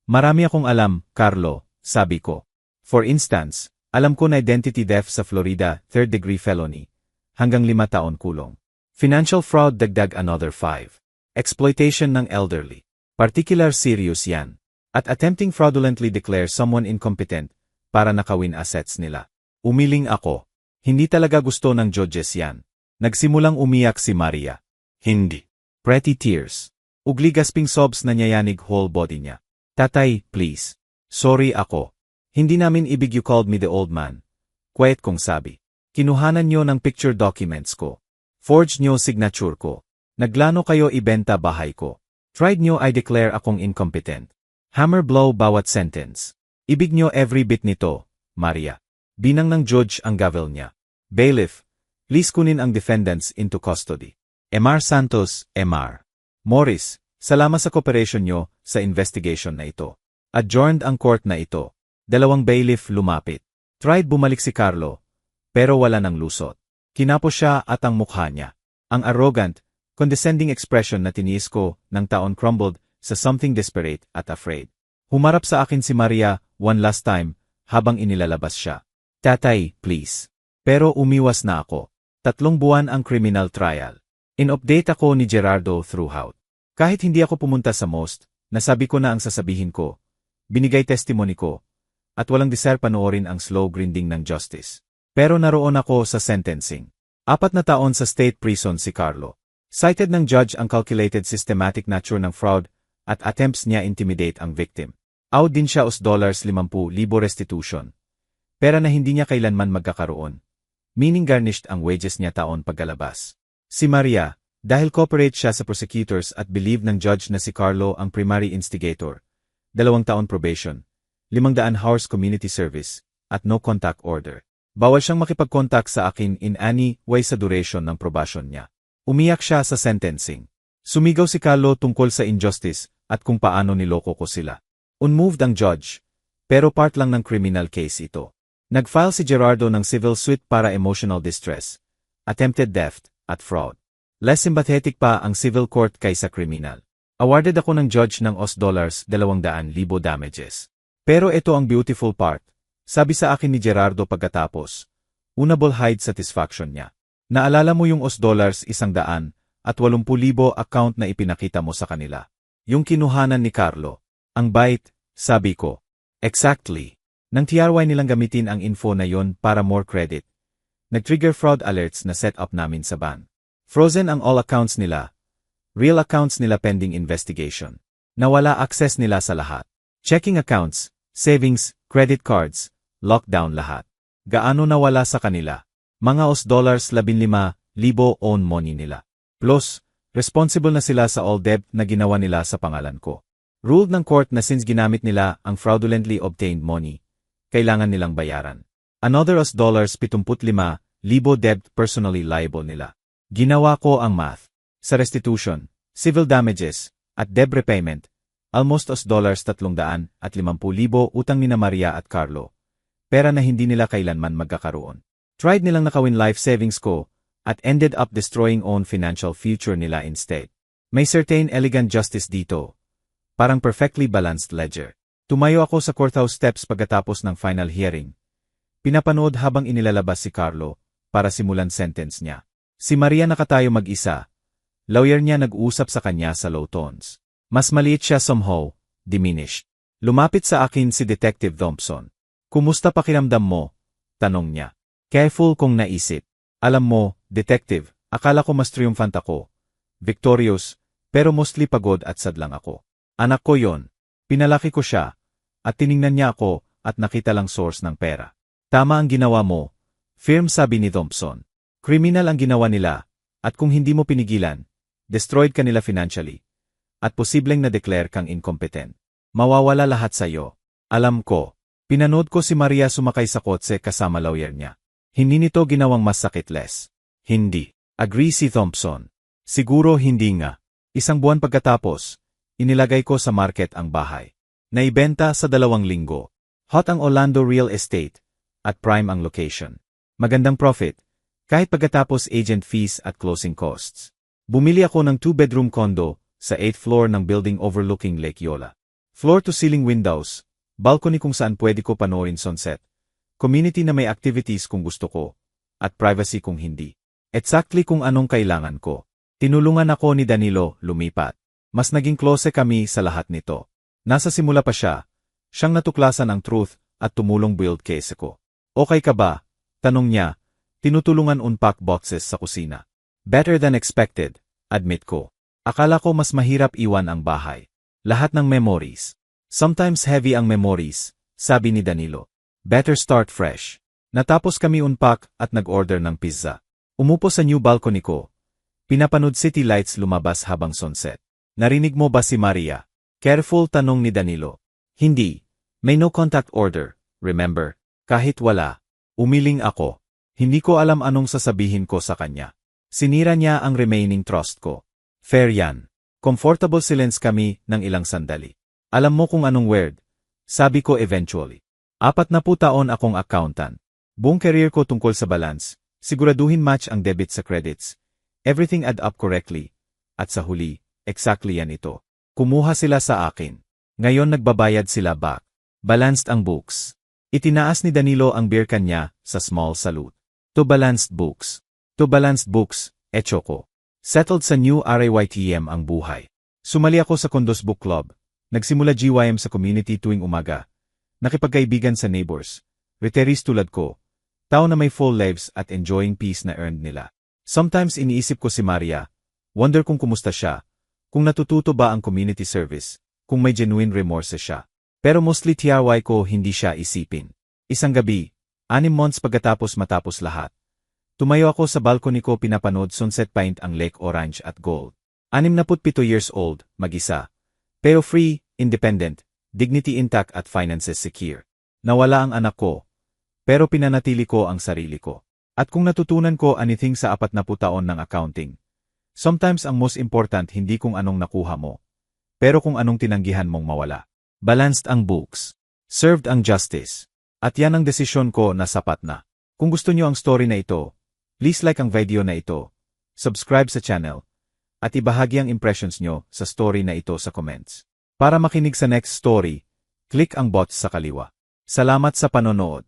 Marami akong alam, Carlo, sabi ko. For instance, alam ko na identity theft sa Florida, 3rd-degree felony. Hanggang 5 taon kulong. Financial fraud dagdag another 5. Exploitation ng elderly. Particular serious yan. At attempting fraudulently declare someone incompetent para nakawin assets nila. Umiling ako. Hindi talaga gusto ng judges yan. Nagsimulang umiyak si Maria. Hindi. Pretty tears. Ugly gasping sobs na nyayanig whole body niya. Tatay, please. Sorry ako. Hindi namin ibig you called me the old man. Quiet kong sabi. Kinuhanan nyo ng picture documents ko. Forged nyo signature ko. Naglano kayo ibenta bahay ko. Tried nyo I declare akong incompetent. Hammer blow bawat sentence. Ibig nyo every bit nito, Maria. Binang ng judge ang gavel niya. Bailiff, please kunin ang defendants into custody. Mr. Santos, Mr. Morris, salamat sa cooperation nyo sa investigation na ito. Adjourned ang court na ito. 2 bailiff lumapit. Tried bumalik si Carlo, pero wala ng lusot. Kinapos siya at ang mukha niya. Ang arrogant, condescending expression na tiniis ko ng taon crumbled sa something desperate at afraid. Humarap sa akin si Maria one last time habang inilalabas siya. Tatay, please. Pero umiwas na ako. 3 buwan ang criminal trial. In-update ako ni Gerardo throughout. Kahit hindi ako pumunta sa most, nasabi ko na ang sasabihin ko. Binigay testimony ko. At walang deserve panoorin ang slow grinding ng justice. Pero naroon ako sa sentencing. 4 na taon sa state prison si Carlo. Cited ng judge ang calculated systematic nature ng fraud at attempts niya intimidate ang victim. Out din siya $50,000 restitution. Pera na hindi niya kailanman magkakaroon. Meaning garnished ang wages niya taon pagkalabas. Si Maria, dahil cooperate siya sa prosecutors at believe ng judge na si Carlo ang primary instigator, 2 taon probation, 500 hours community service, at no contact order. Bawal siyang makipag-contact sa akin in any way sa duration ng probation niya. Umiyak siya sa sentencing. Sumigaw si Carlo tungkol sa injustice at kung paano niloko ko sila. Unmoved ang judge, pero part lang ng criminal case ito. Nag-file si Gerardo ng civil suit para emotional distress, attempted theft, at fraud. Less sympathetic pa ang civil court kaysa criminal. Awarded ako ng judge ng $200,000 damages. Pero ito ang beautiful part. Sabi sa akin ni Gerardo pagkatapos. Unable hide satisfaction niya. Naalala mo yung $100,000 at 80,000 account na ipinakita mo sa kanila. Yung kinuhanan ni Carlo. Ang bait, sabi ko. Exactly. Nang TRY nilang gamitin ang info na yon para more credit. Nag-trigger fraud alerts na set up namin sa ban. Frozen ang all accounts nila. Real accounts nila pending investigation. Nawala access nila sa lahat. Checking accounts, savings, credit cards, lockdown lahat. Gaano nawala sa kanila? Mga $15,000 own money nila. Plus, responsible na sila sa all debt na ginawa nila sa pangalan ko. Ruled ng court na since ginamit nila ang fraudulently obtained money, kailangan nilang bayaran. Another $75,000 debt personally liable nila. Ginawa ko ang math. Sa restitution, civil damages, at debt repayment, almost $350,000 utang ni Maria at Carlo. Pera na hindi nila kailanman magkakaroon. Tried nilang nakawin life savings ko, at ended up destroying own financial future nila instead. May certain elegant justice dito. Parang perfectly balanced ledger. Tumayo ako sa courthouse steps pagkatapos ng final hearing. Pinapanood habang inilalabas si Carlo, para simulan sentence niya. Si Maria nakatayo mag-isa. Lawyer niya nag-uusap sa kanya sa low tones. Mas maliit siya somehow, diminished. Lumapit sa akin si Detective Thompson. Kumusta pakiramdam mo? Tanong niya. Careful kong naisip. Alam mo, Detective, akala ko mas triumphant ako. Victorious, pero mostly pagod at sad lang ako. Anak ko yon. Pinalaki ko siya, at tiningnan niya ako, at nakita lang source ng pera. Tama ang ginawa mo. Firm sabi ni Thompson. Criminal ang ginawa nila, at kung hindi mo pinigilan, destroyed ka nila financially, at posibleng na-declare kang incompetent. Mawawala lahat sa iyo. Alam ko. Pinanood ko si Maria sumakay sa kotse kasama lawyer niya. Hindi nito ginawang mas sakitless. Hindi. Agree si Thompson. Siguro hindi nga. Isang buwan pagkatapos, inilagay ko sa market ang bahay. Naibenta sa 2 linggo. Hot ang Orlando real estate, at prime ang location. Magandang profit, kahit pagkatapos agent fees at closing costs. Bumili ako ng 2-bedroom condo sa 8th floor ng building overlooking Lake Yola. Floor-to-ceiling windows, balcony kung saan pwede ko panoorin sunset, community na may activities kung gusto ko, at privacy kung hindi. Exactly kung anong kailangan ko. Tinulungan ako ni Danilo lumipat. Mas naging close kami sa lahat nito. Nasa simula pa siya, siyang natuklasan ang truth at tumulong build case ko. Okay ka ba? Tanong niya, tinutulungan unpack boxes sa kusina. Better than expected, admit ko. Akala ko mas mahirap iwan ang bahay. Lahat ng memories. Sometimes heavy ang memories, sabi ni Danilo. Better start fresh. Natapos kami unpack at nag-order ng pizza. Umupo sa new balcony ko. Pinapanood city lights lumabas habang sunset. Narinig mo ba si Maria? Careful tanong ni Danilo. Hindi. May no contact order, remember? Kahit wala. Umiling ako. Hindi ko alam anong sasabihin ko sa kanya. Sinira niya ang remaining trust ko. Fair yan. Comfortable silence kami ng ilang sandali. Alam mo kung anong weird? Sabi ko eventually. 40 taon akong accountant. Buong career ko tungkol sa balance, siguraduhin match ang debit sa credits. Everything add up correctly. At sa huli, exactly yan ito. Kumuha sila sa akin. Ngayon nagbabayad sila back. Balanced ang books. Itinaas ni Danilo ang beer can niya sa small salute. To balanced books. To balanced books, echo ko. Settled sa new RAYTM ang buhay. Sumali ako sa Condos Book Club. Nagsimula GYM sa community tuwing umaga. Nakipagkaibigan sa neighbors. Retirees tulad ko. Tao na may full lives at enjoying peace na earned nila. Sometimes iniisip ko si Maria. Wonder kung kumusta siya. Kung natututo ba ang community service. Kung may genuine remorse siya. Pero mostly TRY ko hindi siya isipin. Isang gabi, 6 months matapos lahat. Tumayo ako sa balcony ko pinapanood sunset paint ang Lake Orange at Gold. 67 years old, mag-isa. Pero free, independent, dignity intact at finances secure. Nawala ang anak ko. Pero pinanatili ko ang sarili ko. At kung natutunan ko anything sa 40 taon ng accounting, sometimes ang most important hindi kung anong nakuha mo, pero kung anong tinanggihan mong mawala. Balanced ang books. Served ang justice. At yan ang desisyon ko na sapat na. Kung gusto niyo ang story na ito, please like ang video na ito, subscribe sa channel, at ibahagi ang impressions nyo sa story na ito sa comments. Para makinig sa next story, click ang box sa kaliwa. Salamat sa panonood.